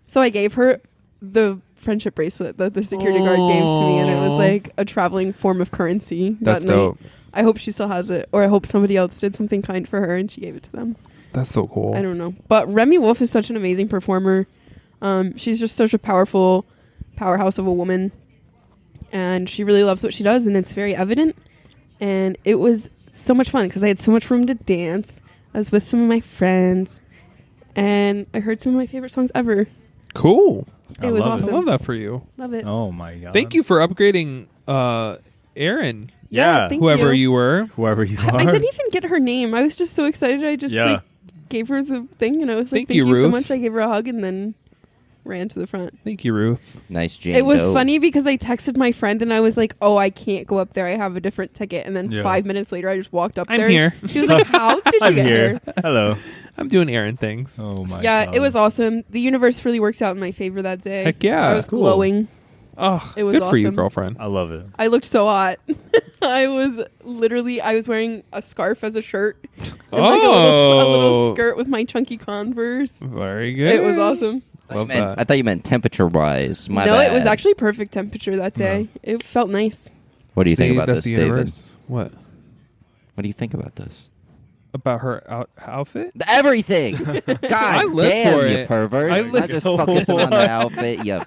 So I gave her the friendship bracelet that the security guard gave to me, and it was Aw. like a traveling form of currency. That's that night. dope. I hope she still has it, or I hope somebody else did something kind for her and she gave it to them. That's so cool. I don't know. But Remy Wolf is such an amazing performer. She's just such a powerful powerhouse of a woman. And she really loves what she does, and it's very evident. And it was so much fun because I had so much room to dance. I was with some of my friends, and I heard some of my favorite songs ever. Cool. It was love I awesome. love that for you. Love it. Oh my God. Thank you for upgrading Aaron, Yeah. thank whoever you. you were. Whoever you are. I didn't even get her name. I was just so excited. I just Yeah. like gave her the thing, and I was like, Thank you, so Ruth. much. I gave her a hug and then ran to the front. Thank you, Ruth. Nice Jane. It was Doe. funny because I texted my friend and I was like, "Oh, I can't go up there. I have a different ticket." And then Yeah. 5 minutes later, I just walked up I'm there. here. She was like, "How did you I'm get here. here?" Hello. I'm doing Aaron things. Oh my Yeah, god. it was awesome. The universe really works out in my favor that day. Heck yeah. I was Cool. glowing. Oh, It was good for you, awesome. girlfriend. I love it. I looked so hot. I was wearing a scarf as a shirt. And like a little skirt with my chunky Converse. Very good. It was awesome. Love I that. thought you meant temperature-wise. My no, bad. it was actually perfect temperature that day. It felt nice. What do you think See, about that's this, the David? universe. What? What do you think about this? About her outfit? Everything. God I live damn, for you it. pervert. I I'm live- just focusing on the outfit. You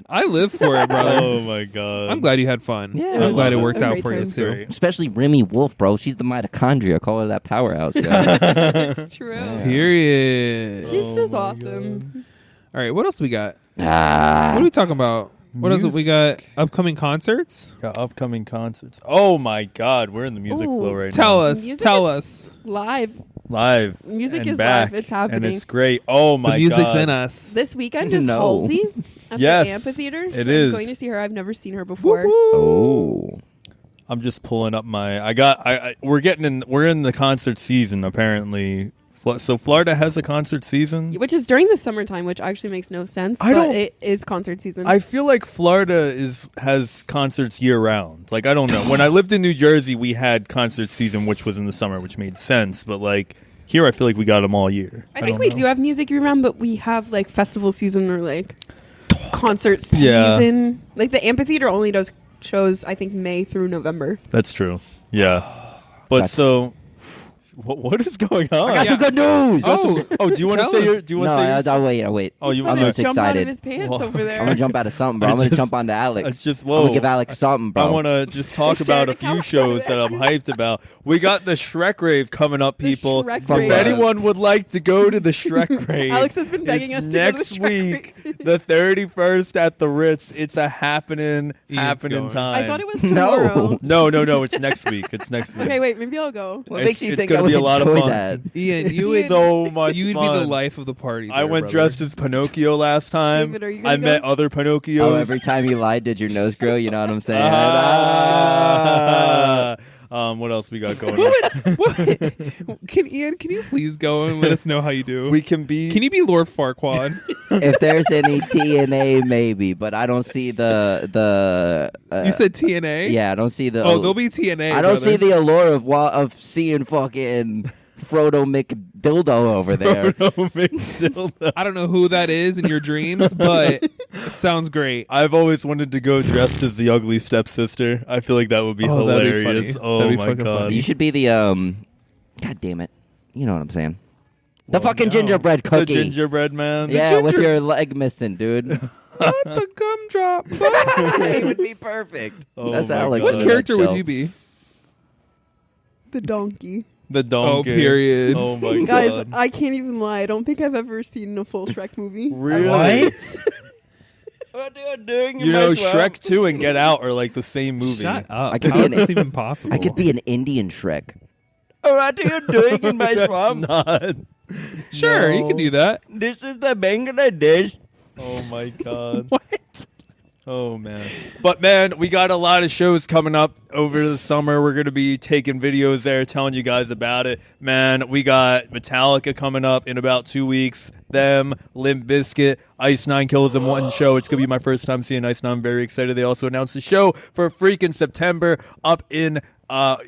I live for it, brother. Oh my god. I'm glad you had fun. Yeah, I'm it glad was it a worked out great for you time. too. Great. Especially Remy Wolf, bro. She's the mitochondria. Call her that powerhouse guy. It's true. Yeah. Period. She's Oh just my awesome. All right, what else we got? What Ah. are we talking about? What else we got? Upcoming concerts? Got upcoming concerts. Oh my god, we're in the music Ooh. flow right Tell now. us. Music Tell is- us. Live. Live. Music and is back, live. It's and happening. it's great. Oh my The music's god. in us. This weekend is No. Halsey at Yes, the amphitheater. it so is. I'm going to see her. I've never seen her before. Oh. I'm just pulling up my. We're in the concert season apparently. So Florida has a concert season. Which is during the summertime, which actually makes no sense. I but don't- it is concert season. I feel like Florida has concerts year round. Like I don't know. When I lived in New Jersey, we had concert season, which was in the summer, which made sense. But like here, I feel like we got them all year. I think don't we know. do have music year round, but we have like festival season or like concert Yeah. season. Like the amphitheater only does shows, I think, May through November. That's true. Yeah, but Gotcha. so what is going on? I got some good news. Oh, do you want to Tell say us. your? Do you want No, to say? I'll wait. I'll wait. Oh, you He's about I'm to just jump out excited. of his pants Well, over there. I'm gonna jump out of something, bro. I I'm gonna just- jump onto Alex. It's just I'm gonna whoa. give Alex something, bro. I want to just talk Share about the a few couch shows over that I'm hyped about. We got the Shrek rave coming up, The people. Shrek If rave. anyone would like to go to the Shrek rave, Alex has been begging it's us to go to the next Shrek week, rave. the 31st at the Ritz. It's a happening going. time. I thought it was No. tomorrow. No. It's next week. It's next week. Okay, wait, maybe I'll go. What It's- makes you it's think gonna I would be a lot of enjoy fun. that? Ian, you would so much you'd fun. be the life of the party. I there, went brother. dressed as Pinocchio last time. David, are you gonna I met go? other Pinocchios. Oh, every time you lied, did your nose grow? You know what I'm saying? What else we got going on? What? Can you please go and let us know how you do? We can be. Can you be Lord Farquaad? If there's any TNA, maybe, but I don't see the. You said TNA? Yeah, I don't see the. Oh, there'll be TNA. I don't brother. see the allure of seeing fucking Frodo McDildo over there. I don't know who that is in your dreams, but it sounds great. I've always wanted to go dressed as the ugly stepsister. I feel like that would be Oh, that'd be hilarious. funny. Oh That'd be my fucking god! funny. You should be the God damn it! You know what I'm saying? The Well, fucking no. gingerbread The cookie. gingerbread man. Yeah, with ginger- your leg missing, dude. What the gumdrop? It would be perfect. Oh That's my Alex. God. What in a character would nutshell. you be? The donkey. The donkey. Oh, period. Oh my Guys, god! I can't even lie. I don't think I've ever seen a full Shrek movie. Really? What? What are you doing? You know, Shrek 2 and Get Out are like the same movie. Shut up. I could How be is an- this even possible? I could be an Indian Shrek. What are you doing in my That's swamp? not. Sure, you No. can do that. This is the Bangladesh. Oh my god. What? Oh man. But man, we got a lot of shows coming up over the summer. We're going to be taking videos there, telling you guys about it. Man, we got Metallica coming up in about 2 weeks. Them, Limp Bizkit, Ice Nine Kills in one show. It's going to be my first time seeing Ice Nine. I'm very excited. They also announced the show for freaking September up in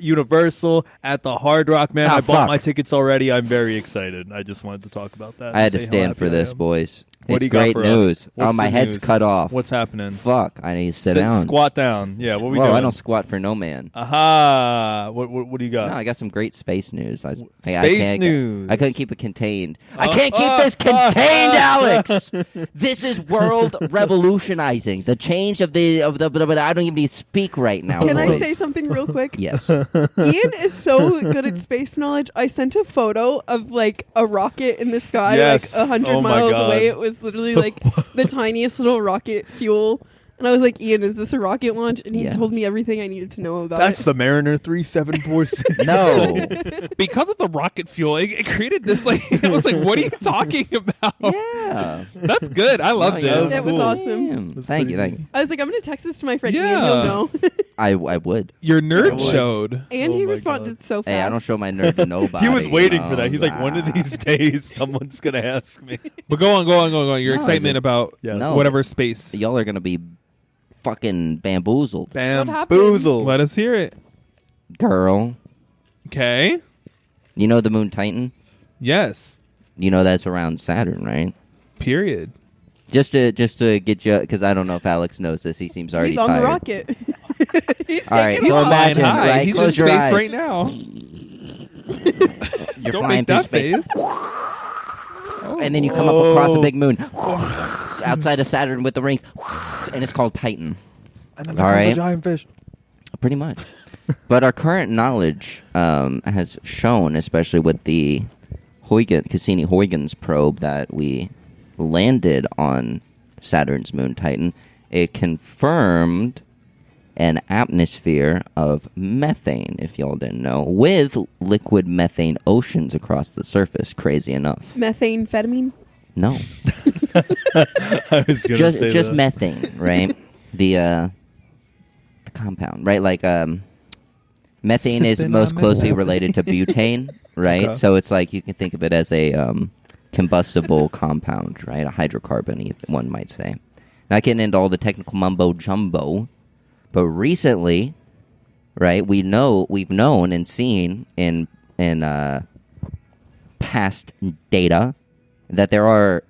Universal at the Hard Rock. Man, Ah, I bought fuck. my tickets already. I'm very excited. I just wanted to talk about that. I had to and say how stand for happy I this, am. boys. What It's do you got great for us? news. Oh, What's my the head's news? cut off. What's happening? Fuck, I need to sit down. Squat down. Yeah, what we Whoa, doing? I don't squat for no man. Aha! What do you got? No, I got some great space news. I Space can't- news. I couldn't keep it contained. I Oh, can't keep oh, this contained, oh. Alex. This is world revolutionizing. The change of the. I don't even need to speak right now. Can I boys. say something real quick? Yes. Ian is so good at space knowledge. I sent a photo of like a rocket in the sky, Yes. like 100 Oh my miles God. away. It was literally like the tiniest little rocket fuel. And I was like, Ian, is this a rocket launch? And he Yes. told me everything I needed to know about That's it. the Mariner 3746. No. Because of the rocket fuel, it created this like. I was like, "What are you talking about?" Yeah. That's good. I loved No, it. That was cool. awesome. Damn. That's Thank you. pretty Thank you. I was like, I'm going to text this to my friend Ian. Yeah. He'll know. I would. Your nerd Oh, showed. And Oh he my responded so fast. Hey, I don't show my nerd to nobody. He was waiting for that. you He's know? like, one of these days, someone's gonna ask me. But go on. Your No, excitement I about Yes. No. whatever space. Y'all are gonna be fucking bamboozled, Bamboozle. Let us hear it. girl. Okay. You know the moon Titan? Yes. You know that's around Saturn, right? Period. Just to get you, because I don't know if Alex knows this. He seems already He's on tired. the rocket. He's All right, taking so off. imagine, Flying high. right? He's Close in your space eyes. right now. You're Don't flying make through that space, face. and then you come up across a big moon outside of Saturn with the rings, and it's called Titan. And then All there comes right. a giant fish. Pretty much. But our current knowledge has shown, especially with the Cassini-Huygens probe that we landed on Saturn's moon Titan, it confirmed an atmosphere of methane, if y'all didn't know, with liquid methane oceans across the surface. Crazy enough. Methamphetamine. No. I was gonna say just that. methane, right? the compound, right? Like methane is Sipping most on closely methane. related to butane, right? Okay. So it's like you can think of it as a combustible compound, right? A hydrocarbon, even, one might say. Not getting into all the technical mumbo jumbo, but recently, right? We've known and seen in past data that there are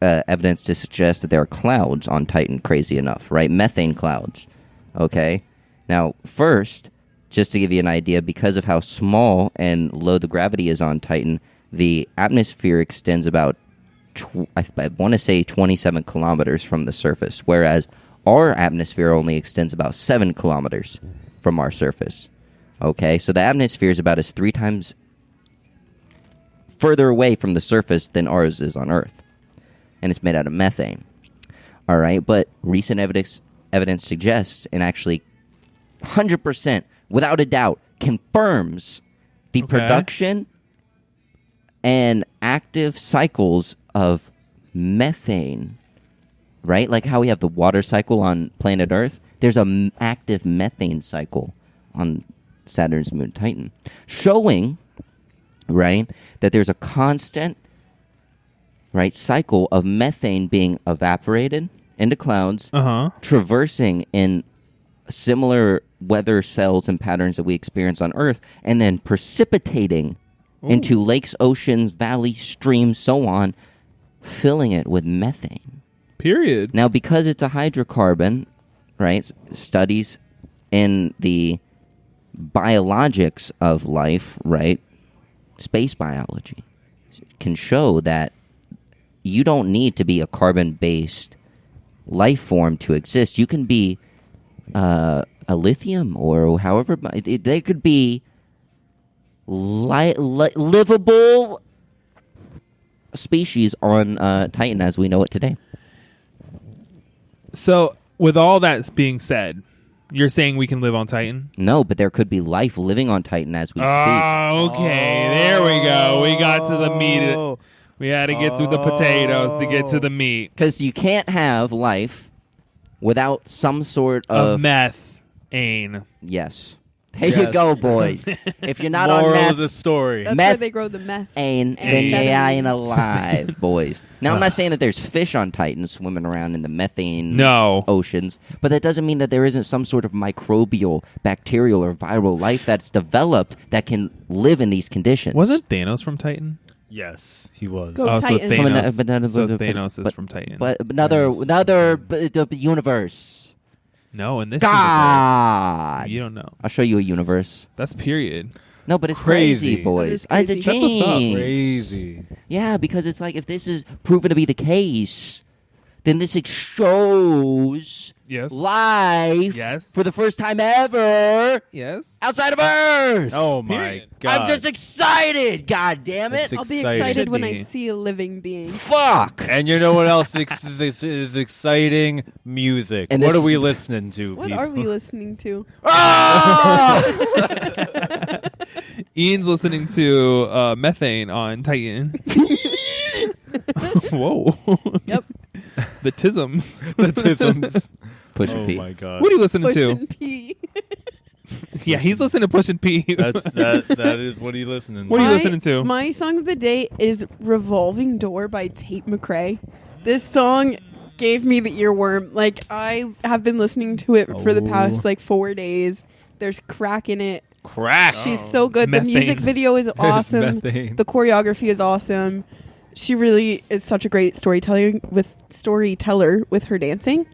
evidence to suggest that there are clouds on Titan, crazy enough, right? Methane clouds, okay? Now, first, just to give you an idea, because of how small and low the gravity is on Titan, the atmosphere extends about, I want to say 27 kilometers from the surface, whereas our atmosphere only extends about 7 kilometers from our surface, okay? So the atmosphere is about 3 times further away from the surface than ours is on Earth. And it's made out of methane. All right, but recent evidence suggests, and actually 100%, without a doubt, confirms the Okay. production and active cycles of methane, right? Like how we have the water cycle on planet Earth, there's an active methane cycle on Saturn's moon Titan, showing, right, that there's a constant, right, cycle of methane being evaporated into clouds, traversing in similar weather cells and patterns that we experience on Earth, and then precipitating into lakes, oceans, valleys, streams, so on, filling it with methane. Period. Now, because it's a hydrocarbon, right, studies in the biologics of life, right, space biology, can show that you don't need to be a carbon-based life form to exist. You can be a lithium or however, they could be livable species on Titan as we know it today. So, with all that being said, you're saying we can live on Titan? No, but there could be life living on Titan as we speak. Oh, okay. There we go. We got to the meat. We had to get through the potatoes to get to the meat. Because you can't have life without some sort Of of... methane. Yes. There you Yes. go, boys. If you're not on Moral meth, of the story. That's Meth- where they grow the meth. then And you ain't amphetamines. alive, boys. Now, I'm not saying that there's fish on Titan swimming around in the methane No. oceans, but that doesn't mean that there isn't some sort of microbial, bacterial, or viral life that's developed that can live in these conditions. Wasn't Thanos from Titan? Yes, he was. Go Oh, Titans. so From Thanos, an- so but- Thanos is but- from Titan. But another universe. no, in this God. universe, you don't know. I'll show you a universe. That's period. No, but it's Crazy. crazy, boys. That is crazy. That's what's up. Crazy. Yeah, because it's like if this is proven to be the case, then this shows Yes. life Yes. for the first time ever Yes. outside of Earth. Oh my Period. god! I'm just excited. God damn it. It's I'll be exciting. excited when I Should be. see a living being. Fuck. And you know what else is exciting? Music. And What this- are we listening to? What people? are we listening to? Ah! Ian's listening to Methane on Titan. Whoa. Yep. The Tisms. The Tisms. Pushin Oh P. my god! What are you listening to? Pushin P. Yeah, he's listening to Pushin P. That is what are you listening? What to? are you listening to? My song of the day is "Revolving Door" by Tate McRae. This song gave me the earworm. Like, I have been listening to it for the past 4 days. There's crack in it. Crack. She's so good. Methane. The music video is awesome. Methane. The choreography is awesome. She really is such a great storyteller with her dancing,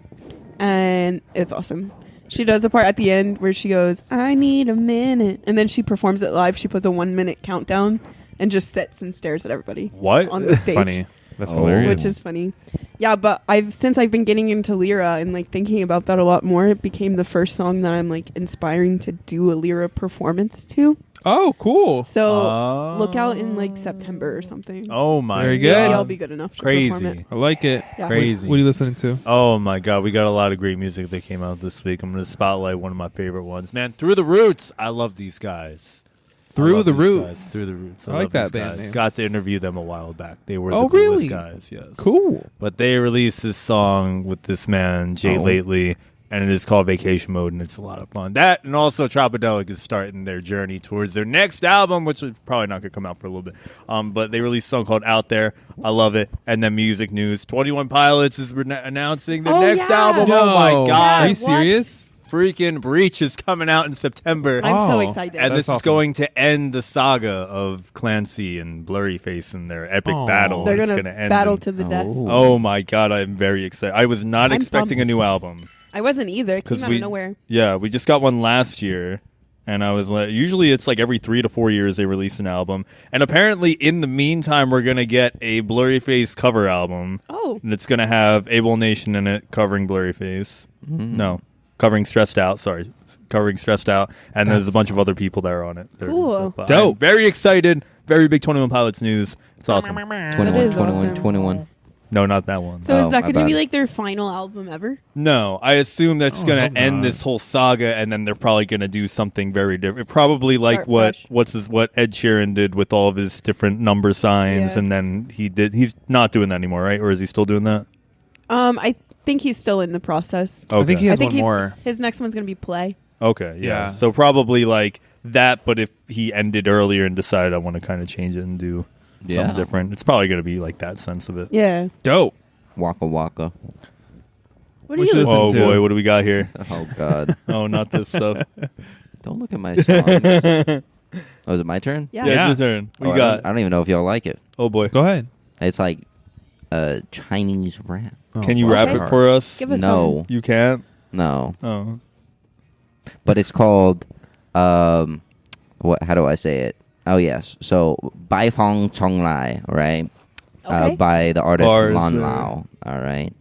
and it's awesome. She does the part at the end where she goes, "I need a minute," and then she performs it live. She puts a 1 minute countdown and just sits and stares at everybody What? on the stage. Funny. That's Oh. hilarious. Which is funny. Yeah, but since I've been getting into Lyra and thinking about that a lot more, it became the first song that I'm inspiring to do a Lyra performance to. Oh, cool. So look out in September or something. Oh my Very god! good. Maybe I'll be good enough to perform Crazy. it. I like it. Yeah. Crazy. What are you listening to? Oh my god, we got a lot of great music that came out this week. I'm going to spotlight one of my favorite ones. Man, Through the Roots. I love these guys. I Through love the these Roots. guys. Through the Roots. I like love that these band guys. name. Got to interview them a while back. They were Oh, the coolest really? guys, yes. Cool. But they released this song with this man, Jay Oh. Lately, and it is called Vacation Mode, and it's a lot of fun. That, and also Tropodelic is starting their journey towards their next album, which is probably not going to come out for a little bit. But they released a song called Out There. I love it. And then music news. 21 Pilots is announcing their Oh, next yeah. album. Yo, Oh, my Are God. you What? serious? Freaking Breach is coming out in September. I'm so Oh. excited. And That's this is awesome. going to end the saga of Clancy and Blurryface and their epic Aw. battle. They're It's going gonna to end battle in- to the death. Oh my god, I'm very excited. I was not I'm expecting a pumped. new album. I wasn't either. It 'Cause came out we- of nowhere. Yeah, we just got one last year. And I was like, usually it's every 3 to 4 years they release an album. And apparently in the meantime, we're going to get a Blurryface cover album. Oh. And it's going to have Able Nation in it covering Blurryface. No, covering Stressed Out. Sorry. Covering Stressed Out. And there's a bunch of other people that are on it. Cool. But Dope. I'm very excited. Very big 21 Pilots news. It's awesome. 21, is 21, awesome. 21. No, not that one. So Oh, is that my going to be bad. their final album ever? No, I assume that's Oh, going hope to end not. this whole saga, and then they're probably going to do something very different. Probably like Start fresh. what Ed Sheeran did with all of his different number signs, Yeah. and then he's not doing that anymore, right? Or is he still doing that? I think he's still in the process. Okay. I think he has I think one more. his next one's going to be Play. Okay, yeah. Yeah. So probably like that, but if he ended earlier and decided I want to kind of change it and do Yeah. something different, it's probably going to be like that sense of it. Yeah. Dope. Waka Waka. What We are you should listen Oh to- boy, what do we got here? Oh, God. Oh, not this stuff. Don't look at my songs. Oh, is it my turn? Yeah. Yeah, Yeah. it's your turn. What Oh, you I got? don't- I don't even know if y'all like it. Oh boy, Go ahead. It's like Chinese rap. can you wow. rap Okay. it for us? Give us No. You can't. No. Oh. But it's called what? How do I say it? Oh yes. So Bai Fong Chong Lai, right? Okay. By the artist Bars, Lan yeah. Lao. All right.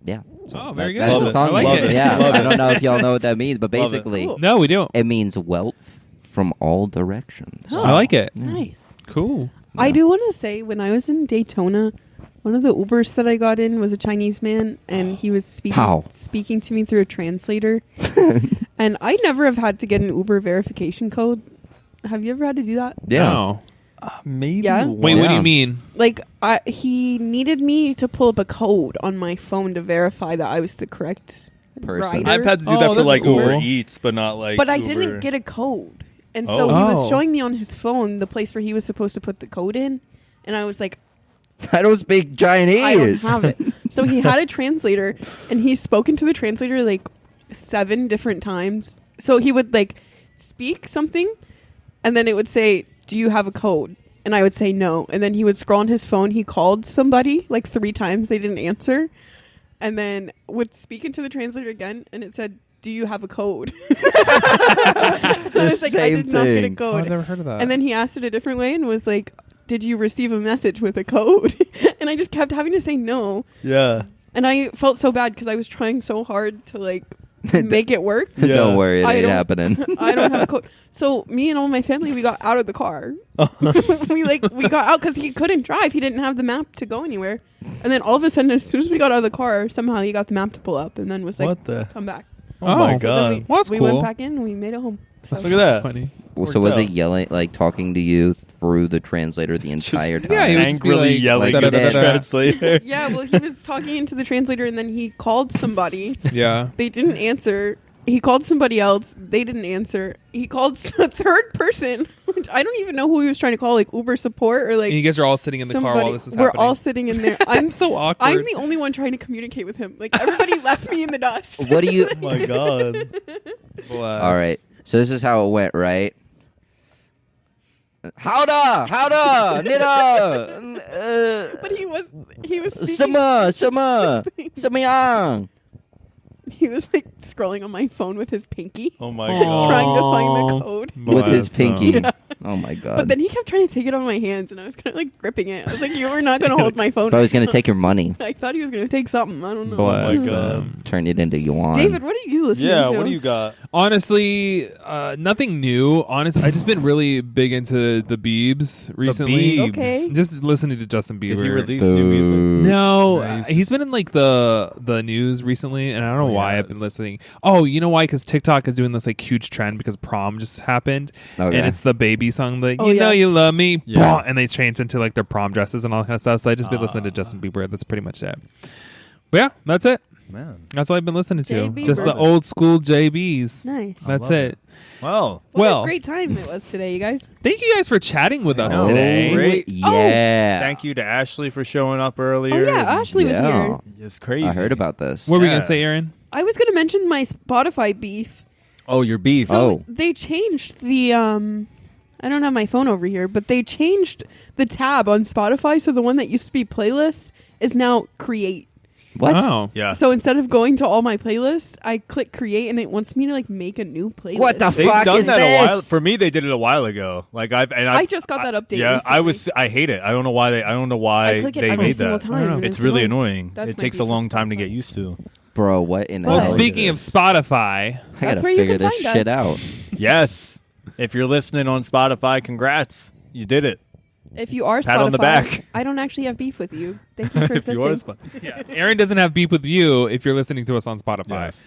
Yeah. So Oh, very good. That's Love a it. song. I like name. it. Yeah. Love I it. don't know if y'all know what that means, but Love it. basically, Cool. No, we don't. it means wealth from all directions. Oh. I like it. Nice. Cool. I do want to say, when I was in Daytona, one of the Ubers that I got in was a Chinese man, and he was Pow. speaking to me through a translator. And I never have had to get an Uber verification code. Have you ever had to do that? Yeah. No. Maybe. Yeah? Wait, what do Yeah. you mean? He needed me to pull up a code on my phone to verify that I was the correct Person. rider. I've had to do Oh, that for that's like cool. Uber Eats, but not like. but I Uber. didn't get a code. And so Oh. he Oh. was showing me on his phone the place where he was supposed to put the code in. And I was like, I don't speak Chinese. I don't have it. So he had a translator, and he's spoken to the translator like 7 different times. So he would speak something, and then it would say, "Do you have a code?" And I would say no. And then he would scroll on his phone. He called somebody 3 times. They didn't answer. And then would speak into the translator again, and it said, "Do you have a code?" I was like, I same did not get a thing. Oh, code. I've never heard of that. And then he asked it a different way and was like, "Did you receive a message with a code?" And I just kept having to say no. Yeah. And I felt so bad because I was trying so hard to like make it work. Yeah. Don't worry, it I ain't don't- happening. I don't have a code. So me and all my family, we got out of the car. we got out because he couldn't drive. He didn't have the map to go anywhere. And then all of a sudden, as soon as we got out of the car, somehow he got the map to pull up and then was like, What the? come back. Oh, my Oh. So then god. Well, that's we cool. went back in and we made it home. So. Look at that. Funny. So was out. it yelling, like talking to you through the translator the entire time? Yeah, he would just be Angrily like, yelling like at the you did. translator. Yeah, well, he was talking into the translator and then he called somebody. Yeah. They didn't answer. He called somebody else. They didn't answer. He called a third person, which I don't even know who he was trying to call, like Uber support or like And you guys are all sitting in the car somebody. while this is We're happening. all sitting in there. I'm so awkward. I'm the only one trying to communicate with him. Like everybody left me in the dust. What do you? Oh my god. All right. So this is how it went, right? Howda, nida, But he was speaking, sama, samyang. he was like scrolling on my phone with his pinky, Oh my Aw. god. trying to find the code. With his Bless pinky. him. Yeah. Oh my god. But then he kept trying to take it on my hands, and I was kind of like gripping it. I was like, "You were not going to hold my phone." Thought he was gonna take your money, I thought he was going to take something. I don't know. Bless my God. him. turn it into yuan. David, what are you listening Yeah, to? what do you got? Honestly, nothing new. Honestly, I just been really big into the Biebs recently. Biebs. Okay. Just listening to Justin Bieber. Did he release new music? No, Nice. he's been in like the news recently, and I don't know Oh, why yeah, I've been it's- listening. Oh, you know why? Because TikTok is doing this like huge trend because prom just happened, Okay. and it's the baby song, like Oh, you know yeah. you love me, Yeah. Bah! And they changed into like their prom dresses and all that kind of stuff. So I just been listening to Ah. Justin Bieber. That's pretty much it. But yeah, that's it. Man. That's all I've been listening to. J. Just the Bieber. old school JBs. Nice. That's love it. Well, What Well- a great time it was today, you guys. Thank you guys for chatting with us know. today. Great. Yeah. thank you to Ashley for showing up earlier. Oh yeah, Ashley was Yeah. here. It's crazy. I heard about this. What were we Yeah. gonna say, Aaron? I was going to mention my Spotify beef. Oh, your beef. So Oh. they changed the I don't have my phone over here, but they changed the tab on Spotify, so the one that used to be playlist is now create. What? Oh. Yeah. So instead of going to all my playlists, I click create and it wants me to like make a new playlist. What the They've fuck done is that this? a while. For me, they did it a while ago. Like I just got that update Yeah, recently. I hate it. I don't know why they. I don't know why I click it they every made single that. time. and It's really annoying. annoying. That's It my takes a beef with long time to Spotify. get used to. Bro, what in the Well, hell is Speaking of this? Spotify, I That's gotta where you figure can this find shit us. out. Yes, if you're listening on Spotify, congrats, you did it. If you are Pat Spotify, on the back. I don't actually have beef with you. Thank you for If you are existing. yeah, Aaron doesn't have beef with you if you're listening to us on Spotify. Yes.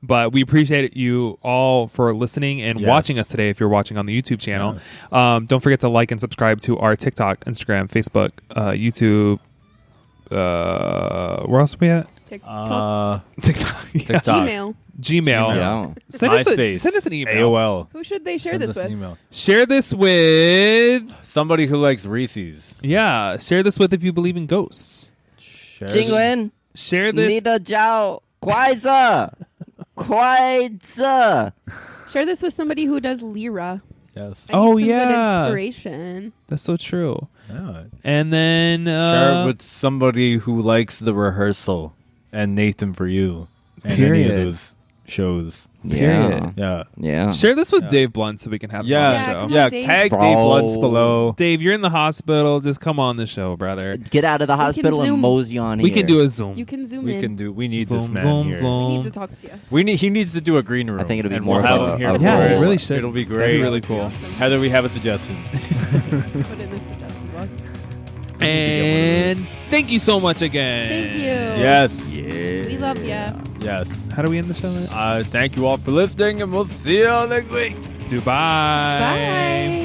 But we appreciate you all for listening and Yes. watching us today if you're watching on the YouTube channel. Don't forget to like and subscribe to our TikTok, Instagram, Facebook, YouTube. Where else are we at? TikTok. TikTok. Yeah. TikTok. Gmail. Gmail. Yeah. Send us an email. AOL. Who should they share Send this us an with? email. Share this with Somebody who likes Reese's. share this with if you believe in ghosts. Share Jing Wen, Share this. 你的脚筷子，筷子。 Share this with somebody who does lira. Yes. I need Oh, some good yeah. inspiration. That's so true. Yeah. And then Share it with somebody who likes the rehearsal and Nathan for You and any Period. of those shows. Yeah. Yeah. Yeah. share this with Yeah. Dave Blunt so we can have him Yeah. on the Yeah, show. come on, Yeah. Dave. Tag Bro. Dave Blunts below. Dave, you're in the hospital. Just come on the show, brother. Get out of the hospital and Zoom. mosey on We here. can do a Zoom. You can zoom in. We need this Zoom, man zoom, here. zoom. We need to talk to you. He needs to do a green room. I think it'll be and more we'll of have a- him here. a for Yeah, it. it really should. It'll be That'd be great. really cool. Heather, we have a suggestion. Put in the suggestion box. And thank you so much again. Thank you. Yes. Yeah. We love ya. Yes. How do we end the show? Thank you all for listening, and we'll see you all next week. Dubai. Bye.